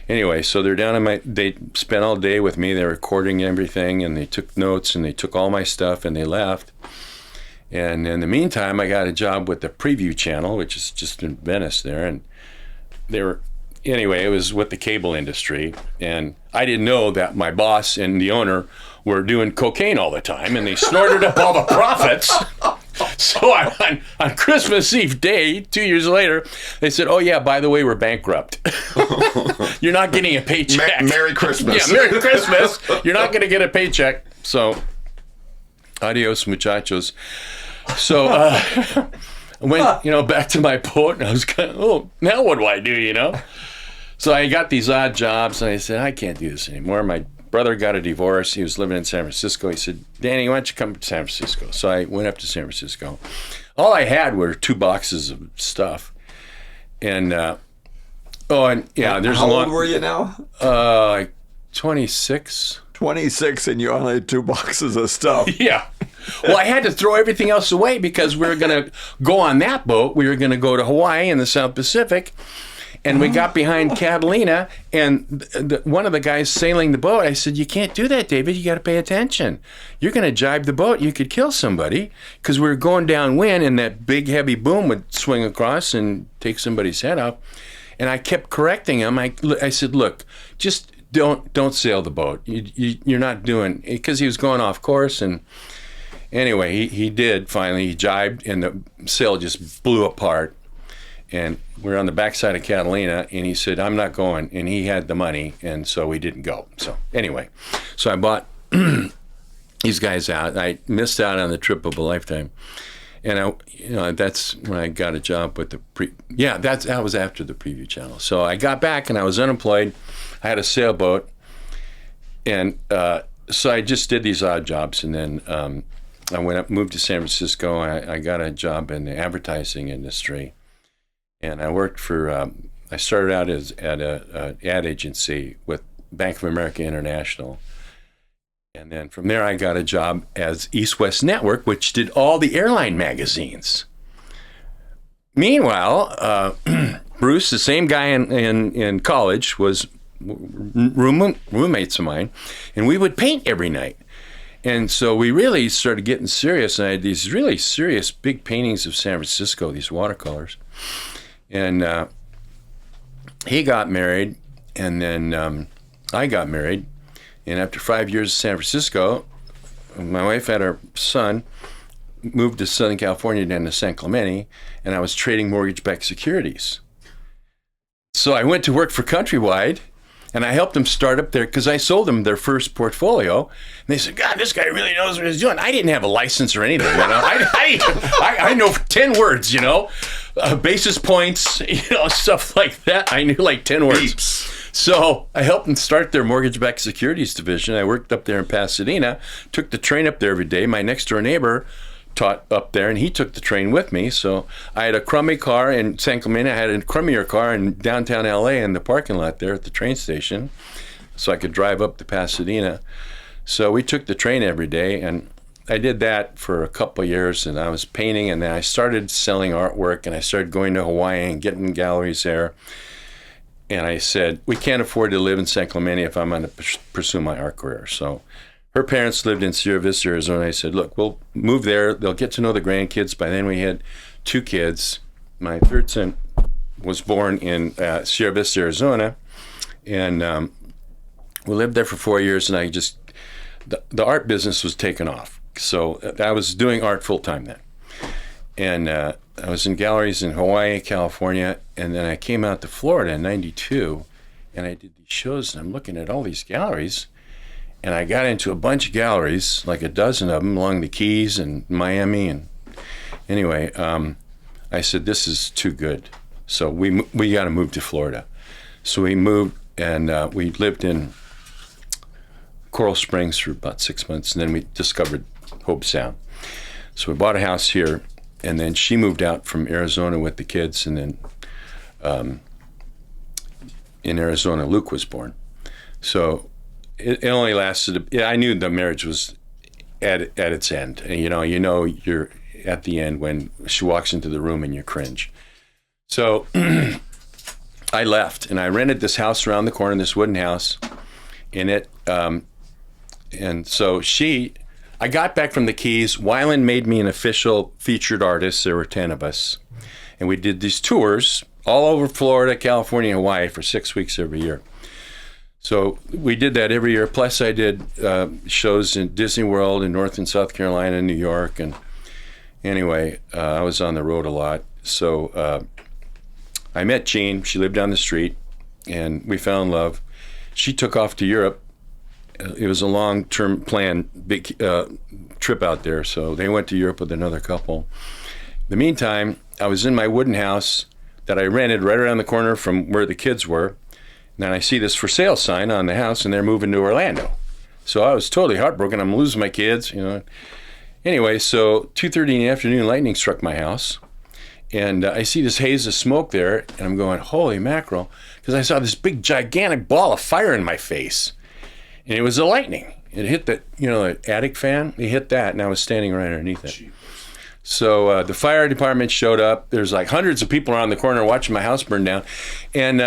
anyway, so they're down in they spent all day with me. They're recording everything, and they took notes, and they took all my stuff, and they left. And in the meantime, I got a job with the Preview Channel, which is just in Venice there. And anyway, it was with the cable industry. And I didn't know that my boss and the owner were doing cocaine all the time, and they snorted up all the profits. So on Christmas Eve day, 2 years later, they said, "Oh yeah, by the way, we're bankrupt. You're not getting a paycheck." Merry Christmas. Yeah, Merry Christmas. You're not going to get a paycheck. So, adios, muchachos. So I went, back to my boat, and I was kind of, now what do I do, So I got these odd jobs, and I said, I can't do this anymore. My brother got a divorce. He was living in San Francisco. He said, Danny, why don't you come to San Francisco? So I went up to San Francisco. All I had were 2 boxes of stuff. And, there's How old were you now? Like 26. 26, and you only had 2 boxes of stuff. Yeah. Well, I had to throw everything else away because we were going to go on that boat. We were going to go to Hawaii in the South Pacific. And we got behind Catalina, and one of the guys sailing the boat, I said, "You can't do that, David. You got to pay attention. You're going to jibe the boat. You could kill somebody," because we were going downwind, and that big heavy boom would swing across and take somebody's head off. And I kept correcting him. I said, "Look, just don't sail the boat. You're not doing," because he was going off course. And anyway, he did finally. He jibed, and the sail just blew apart. And we're on the backside of Catalina, and he said, "I'm not going." And he had the money, and so we didn't go. So anyway, so I bought these guys out. I missed out on the trip of a lifetime. And that's when I got a job with that was after the Preview Channel. So I got back, and I was unemployed. I had a sailboat, and so I just did these odd jobs. And then I moved to San Francisco. I got a job in the advertising industry. And I worked I started out at an ad agency with Bank of America International. And then from there, I got a job as East West Network, which did all the airline magazines. Meanwhile, Bruce, the same guy in college, was roommates of mine, and we would paint every night. And so we really started getting serious. And I had these really serious big paintings of San Francisco, these watercolors. And he got married, and then I got married. And after 5 years in San Francisco, my wife had our son, moved to Southern California down to San Clemente, and I was trading mortgage-backed securities. So I went to work for Countrywide, and I helped them start up there because I sold them their first portfolio. And they said, "God, this guy really knows what he's doing." I didn't have a license or anything. I know 10 words, basis points, stuff like that. I knew like 10 words. Beeps. So I helped them start their mortgage-backed securities division. I worked up there in Pasadena, took the train up there every day. My next-door neighbor taught up there, and he took the train with me. So I had a crummy car in San Clemente. I had a crummier car in downtown LA in the parking lot there at the train station, so I could drive up to Pasadena. So we took the train every day, and I did that for a couple of years, and I was painting, and then I started selling artwork, and I started going to Hawaii and getting galleries there. And I said, we can't afford to live in San Clemente if I'm going to pursue my art career. So her parents lived in Sierra Vista, Arizona. I said, look, we'll move there. They'll get to know the grandkids. By then we had 2 kids. My third son was born in Sierra Vista, Arizona. And we lived there for 4 years, and the art business was taking off. So I was doing art full time then. And I was in galleries in Hawaii, California, and then I came out to Florida in '92, and I did these shows, and I'm looking at all these galleries, and I got into a bunch of galleries, like a dozen of them along the Keys and Miami, and anyway, I said, this is too good. So we got to move to Florida. So we moved, and we lived in Coral Springs for about 6 months, and then we discovered Hobe Sound. So we bought a house here, and then she moved out from Arizona with the kids, and then in Arizona, Luke was born. So it only lasted. I knew the marriage was at its end. And, you know you're at the end when she walks into the room and you cringe. So I left and I rented this house around the corner, this wooden house, and so I got back from the Keys. Weiland made me an official featured artist. There were 10 of us, and we did these tours all over Florida, California, Hawaii for 6 weeks every year. So we did that every year. Plus, I did shows in Disney World in North and South Carolina and New York. And anyway, I was on the road a lot. So I met Jean. She lived down the street, and we fell in love. She took off to Europe. It was a long-term plan, big trip out there. So they went to Europe with another couple. In the meantime, I was in my wooden house that I rented right around the corner from where the kids were. And then I see this for sale sign on the house, and they're moving to Orlando. So I was totally heartbroken. I'm losing my kids, Anyway, so 2:30 in the afternoon, lightning struck my house. And I see this haze of smoke there, and I'm going, holy mackerel, because I saw this big, gigantic ball of fire in my face. And it was the lightning. It hit the attic fan. It hit that, and I was standing right underneath it. So the fire department showed up. There's like hundreds of people around the corner watching my house burn down. And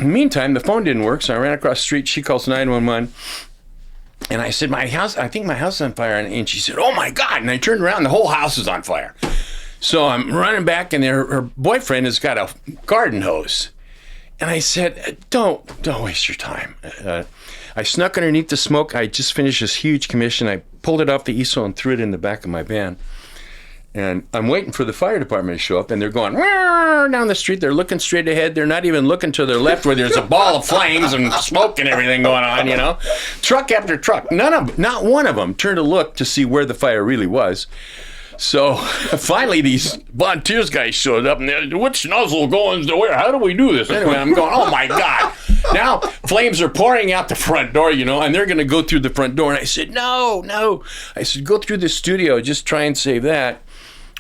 meantime, the phone didn't work, so I ran across the street. She calls 911. And I said, I think my house is on fire. And she said, oh, my God. And I turned around, and the whole house is on fire. So I'm running back, and her boyfriend has got a garden hose. And I said, don't waste your time. I snuck underneath the smoke. I just finished this huge commission. I pulled it off the easel and threw it in the back of my van. And I'm waiting for the fire department to show up, and they're going down the street. They're looking straight ahead. They're not even looking to their left where there's a ball of flames and smoke and everything going on, Truck after truck. Not one of them turned to look to see where the fire really was. So finally, these volunteers guys showed up, and they're, which nozzle goes to where? How do we do this? Anyway, I'm going, oh, my God. Now flames are pouring out the front door, and they're going to go through the front door. And I said, no. I said, go through the studio. Just try and save that.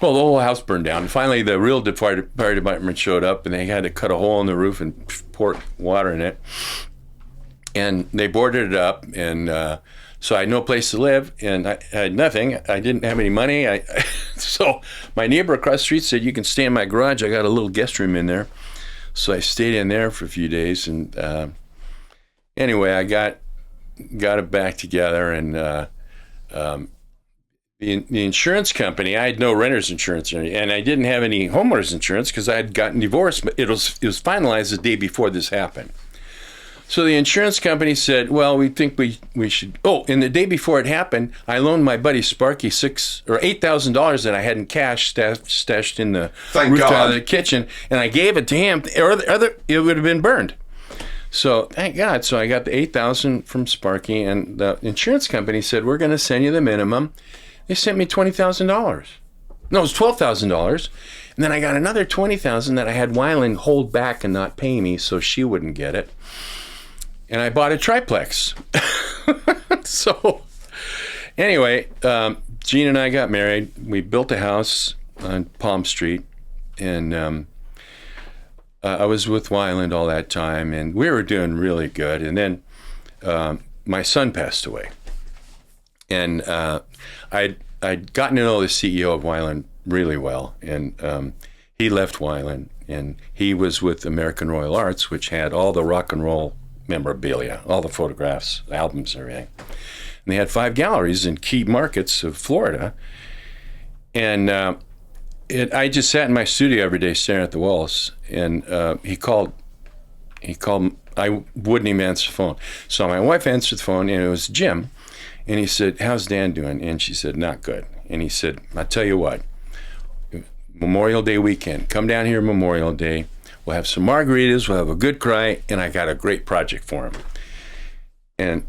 Well, the whole house burned down. And finally, the real fire department showed up, and they had to cut a hole in the roof and pour water in it. And they boarded it up, and so I had no place to live, and I had nothing. I didn't have any money. So my neighbor across the street said, you can stay in my garage. I got a little guest room in there. So I stayed in there for a few days, and anyway, I got it back together, and the insurance company, I had no renter's insurance, and I didn't have any homeowner's insurance because I had gotten divorced, but it was finalized the day before this happened. So the insurance company said, well, we think we should. Oh, and the day before it happened, I loaned my buddy Sparky $8,000 that I had in cash stashed in the rooftop of the kitchen, and I gave it to him, or it would have been burned. So thank God. So I got the $8,000 from Sparky, and the insurance company said, we're going to send you the minimum. They sent me $20,000. No, it was $12,000. And then I got another $20,000 that I had Weiland hold back and not pay me so she wouldn't get it. And I bought a triplex. So anyway, Jean and I got married. We built a house on Palm Street. And I was with Weiland all that time. And we were doing really good. And then my son passed away. And I'd gotten to know the CEO of Weiland really well. And he left Weiland. And he was with American Royal Arts, which had all the rock and roll memorabilia, all the photographs, albums, and everything. And they had 5 galleries in key markets of Florida. And I just sat in my studio every day staring at the walls. And he called. I wouldn't even answer the phone. So my wife answered the phone, and it was Jim. And he said, how's Dan doing? And she said, not good. And he said, I'll tell you what, Memorial Day weekend, come down here Memorial Day. We'll have some margaritas, we'll have a good cry, and I got a great project for him. And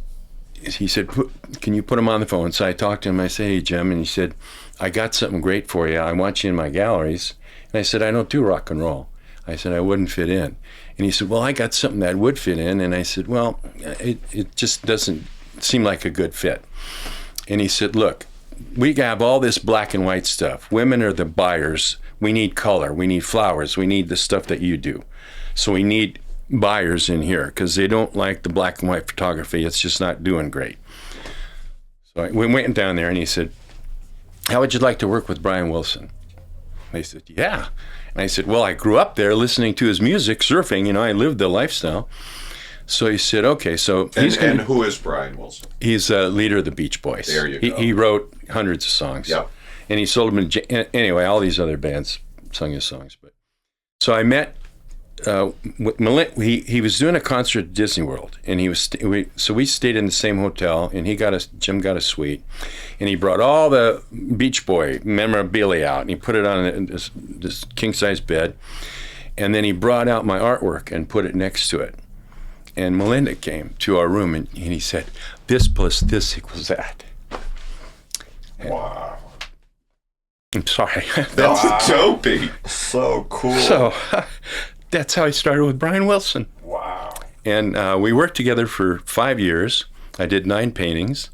he said, can you put him on the phone? So I talked to him, I said, hey, Jim, and he said, I got something great for you. I want you in my galleries. And I said, I don't do rock and roll. I said, I wouldn't fit in. And he said, well, I got something that would fit in. And I said, well, it just doesn't seem like a good fit. And he said, look, we have all this black and white stuff. Women are the buyers. We need color. We need flowers. We need the stuff that you do. So we need buyers in here because they don't like the black and white photography. It's just not doing great. So we went down there and he said, how would you like to work with Brian Wilson? And I said, yeah. And I said, well, I grew up there listening to his music, surfing, you know, I lived the lifestyle. So he said, okay, so and who is Brian Wilson? He's a leader of the Beach Boys. There you go. He wrote hundreds of songs. Yep. And he sold them anyway, all these other bands sung his songs. But so I met he was doing a concert at Disney World, and so we stayed in the same hotel, and Jim got a suite, and he brought all the Beach Boy memorabilia out, and he put it on this king-size bed, and then he brought out my artwork and put it next to it. And Melinda came to our room, and he said, this plus this equals that. Wow. I'm sorry. That's dopey. So cool. So that's how I started with Brian Wilson. Wow. And we worked together for 5 years. I did 9 paintings.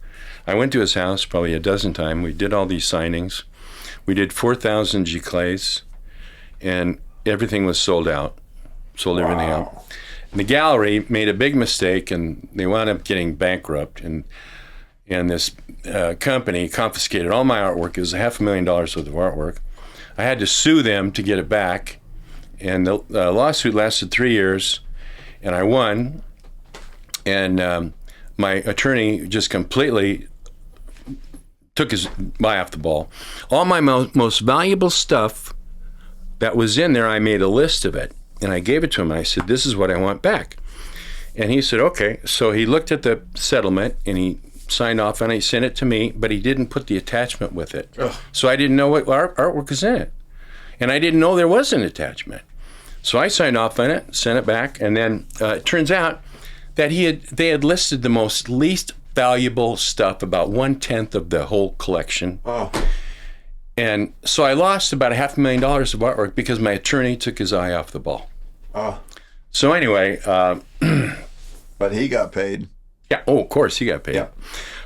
I went to his house probably a dozen times. We did all these signings. We did 4,000 giclées, and everything was sold out. Sold everything out. And the gallery made a big mistake, and they wound up getting bankrupt. And this company confiscated all my artwork. It was $500,000 worth of artwork. I had to sue them to get it back. And the lawsuit lasted 3 years, and I won. And my attorney just completely took his eye off the ball. All my most valuable stuff that was in there, I made a list of it, and I gave it to him. I said, this is what I want back. And he said, okay. So he looked at the settlement, and he signed off on it. He sent it to me, but he didn't put the attachment with it. Ugh. So I didn't know what artwork was in it. And I didn't know there was an attachment. So I signed off on it, sent it back, and then it turns out that they had listed the most least valuable stuff, about 1/10 of the whole collection. Oh. And so I lost about $500,000 of artwork because my attorney took his eye off the ball. Oh. So anyway. But he got paid. Yeah, of course, he got paid. Yeah.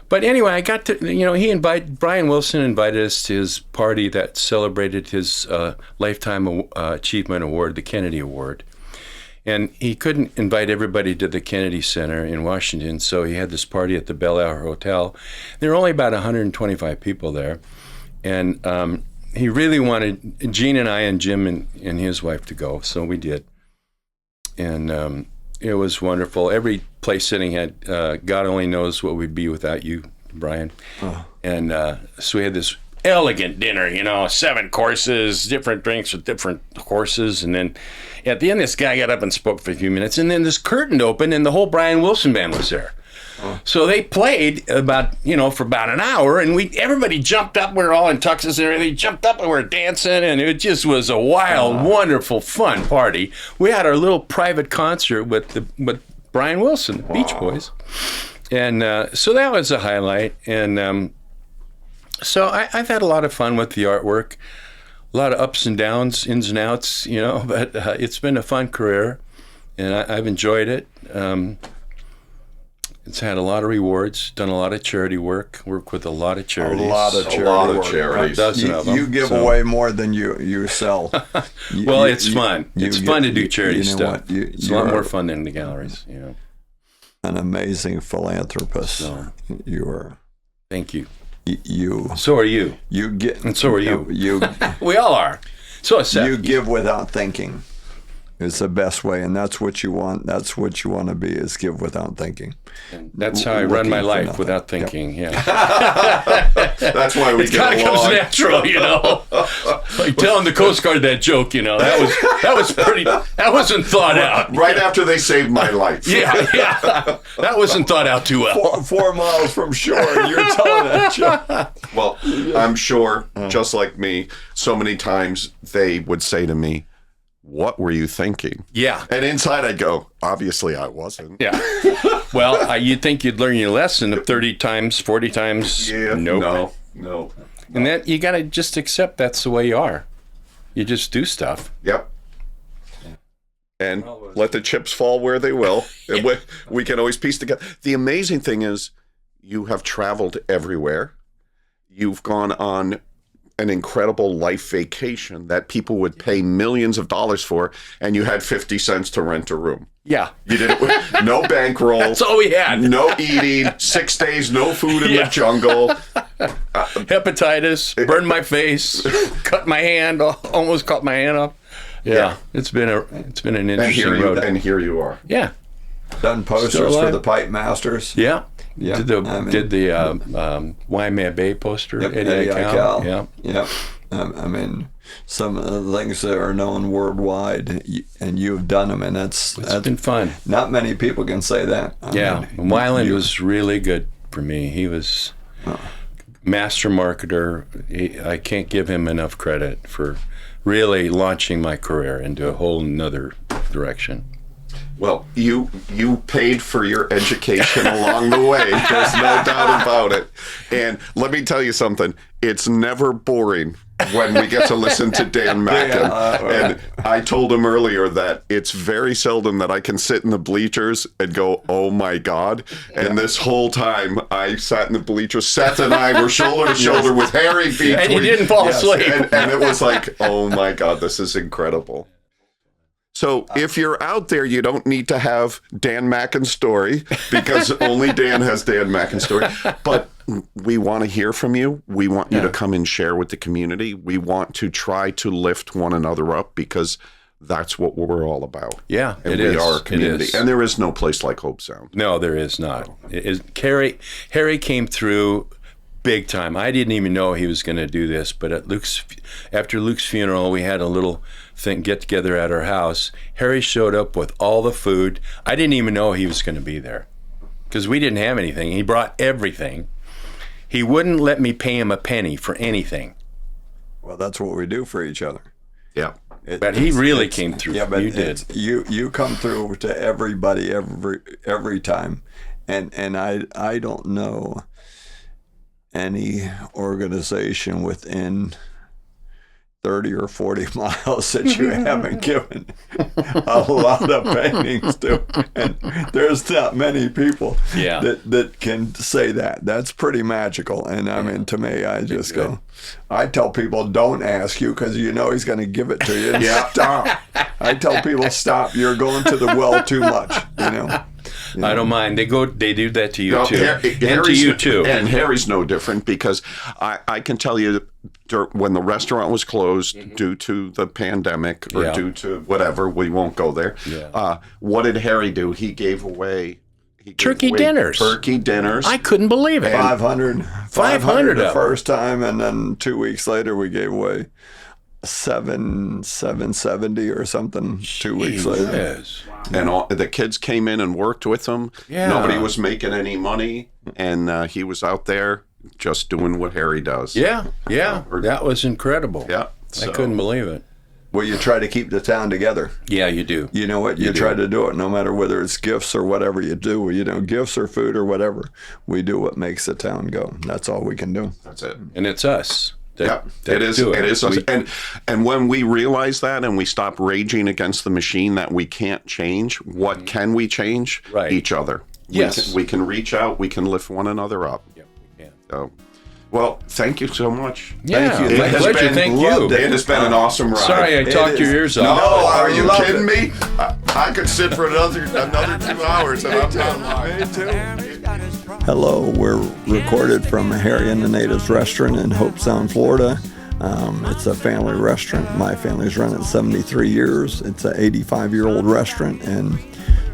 But anyway, I got to, Brian Wilson invited us to his party that celebrated his Lifetime Achievement Award, the Kennedy Award. And he couldn't invite everybody to the Kennedy Center in Washington, so he had this party at the Bel Air Hotel. There were only about 125 people there. And he really wanted Gene and I and Jim and his wife to go, so we did. And it was wonderful. Every place sitting had God only knows what we'd be without you, Brian. Oh. And so we had this elegant dinner, 7 courses, different drinks with different horses. And then at the end, this guy got up and spoke for a few minutes. And then this curtain opened, and the whole Brian Wilson band was there. Oh. So they played for about an hour, and everybody jumped up. We were all in tuxes and everything. Jumped up and we were dancing, and it just was a wild, wonderful, fun party. We had our little private concert with Brian Wilson, the Beach Boys, and so that was a highlight. And so I've had a lot of fun with the artwork, a lot of ups and downs, ins and outs, but it's been a fun career, and I've enjoyed it. It's had a lot of rewards, done a lot of charity work with a lot of charities. A lot of charities. A dozen of them. You give away more than you sell. Well, it's fun. It's fun to do charity stuff. What? It's a lot more fun than the galleries. An amazing philanthropist. So, you are. Thank you. You. So are you. You get. And so are you. You. We all are. So is Seth. You give without thinking. It's the best way, and that's what you want. That's what you want to be, is give without thinking. And that's how I run my life, without thinking. Yep. Yeah. That's why we get along. It kind of comes natural, Like telling the Coast Guard that joke, that was pretty. That wasn't thought out. Right after they saved my life. Yeah. That wasn't thought out too well. 4 miles from shore, you're telling that joke. Well, I'm sure, just like me, so many times they would say to me, what were you thinking? Yeah. And inside I'd go, obviously I wasn't. Yeah. Well, you'd think you'd learn your lesson 30 times, 40 times. Yeah. Nope. No. And that you got to just accept that's the way you are. You just do stuff. Yep. And let the chips fall where they will. Yeah. We can always piece together. The amazing thing is you have traveled everywhere. You've gone on an incredible life vacation that people would pay millions of dollars for, and you had 50 cents to rent a room. Yeah. You did it with no bankroll. That's all we had. No eating, 6 days, no food in the jungle. Hepatitis, burned my face, cut my hand, almost cut my hand off. Yeah. It's been an interesting road. And here you are. Yeah. Done posters for the Pipe Masters. Yeah. Yeah. Did the Waimea Bay poster. Yep, Eddie Cal. Yeah. Yep. I mean, some of the things that are known worldwide, and you've done them, and that's been fun. Not many people can say that. I mean, Weiland was really good for me. He was master marketer. I can't give him enough credit for really launching my career into a whole nother direction. Well, you paid for your education along the way. There's no doubt about it. And let me tell you something. It's never boring when we get to listen to Dan Mackin. And I told him earlier that it's very seldom that I can sit in the bleachers and go, oh my God. And this whole time I sat in the bleachers. Seth and I were shoulder to shoulder with Harry between. And he didn't fall asleep. And it was like, oh my God, this is incredible. So if you're out there, you don't need to have Dan Mackin's story, because only Dan has Dan Mackin's story. But we want to hear from you. We want you to come and share with the community. We want to try to lift one another up, because that's what we're all about. Yeah, and it we is. are a community. It is. And there is no place like Hobe Sound. No, there is not. Harry came through big time. I didn't even know he was going to do this, but after Luke's funeral, we had a little get together at our house. Harry showed up with all the food. I didn't even know he was going to be there, because we didn't have anything. He brought everything. He wouldn't let me pay him a penny for anything. Well, that's what we do for each other. Yeah. But he really came through. Yeah, but you did. You come through to everybody every time, and I don't know any organization within 30 or 40 miles that you haven't given a lot of paintings to. And there's not many people that can say that. That's pretty magical. And I mean, to me, I just go, I tell people, don't ask you, because you know he's going to give it to you. And stop. I tell people, stop. You're going to the well too much, you know. I don't mind. They do that to you too. And to you too. And Harry's no different, because I can tell you, when the restaurant was closed due to the pandemic or due to whatever, we won't go there. Yeah. What did Harry do? He gave away turkey dinners. Turkey dinners. I couldn't believe it. 500 the of first time, and then 2 weeks later we gave away 770 or something. 2 weeks later. Yes. And the kids came in and worked with him. Yeah. Nobody was making any money, and he was out there just doing what Harry does. Yeah. That was incredible. Yeah. I couldn't believe it. Well, you try to keep the town together. Yeah, you do. You know what? You try to do it, no matter whether it's gifts or whatever you do. You know, gifts or food or whatever. We do what makes the town go. That's all we can do. That's it. And it's us. It is us. And when we realize that, and we stop raging against the machine that we can't change, what can we change? Right. Each other. Yes. We can reach out. We can lift one another up. Yeah, we can. So, well, thank you so much. Yeah, Thank you. my pleasure. Thank you. It has been an awesome ride. Sorry, I talked your ears No, off. are you kidding me? I could sit for another 2 hours, and I'm not lying. Me too. Hello, we're recorded from Harry and the Natives restaurant in Hobe Sound, Florida. It's a family restaurant. My family's run it 73 years. It's an 85-year-old restaurant, and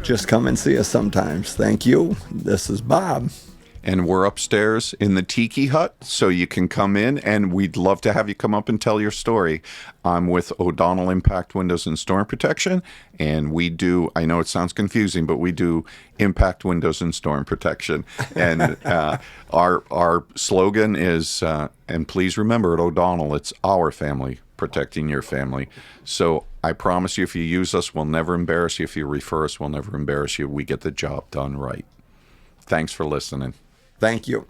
just come and see us sometimes. Thank you. This is Bob. And we're upstairs in the Tiki Hut, so you can come in, and we'd love to have you come up and tell your story. I'm with O'Donnell Impact Windows and Storm Protection, and we do, I know it sounds confusing, but we do impact windows and storm protection. And our slogan is, and please remember at O'Donnell, it's our family protecting your family. So I promise you, if you use us, we'll never embarrass you. If you refer us, we'll never embarrass you. We get the job done right. Thanks for listening. Thank you.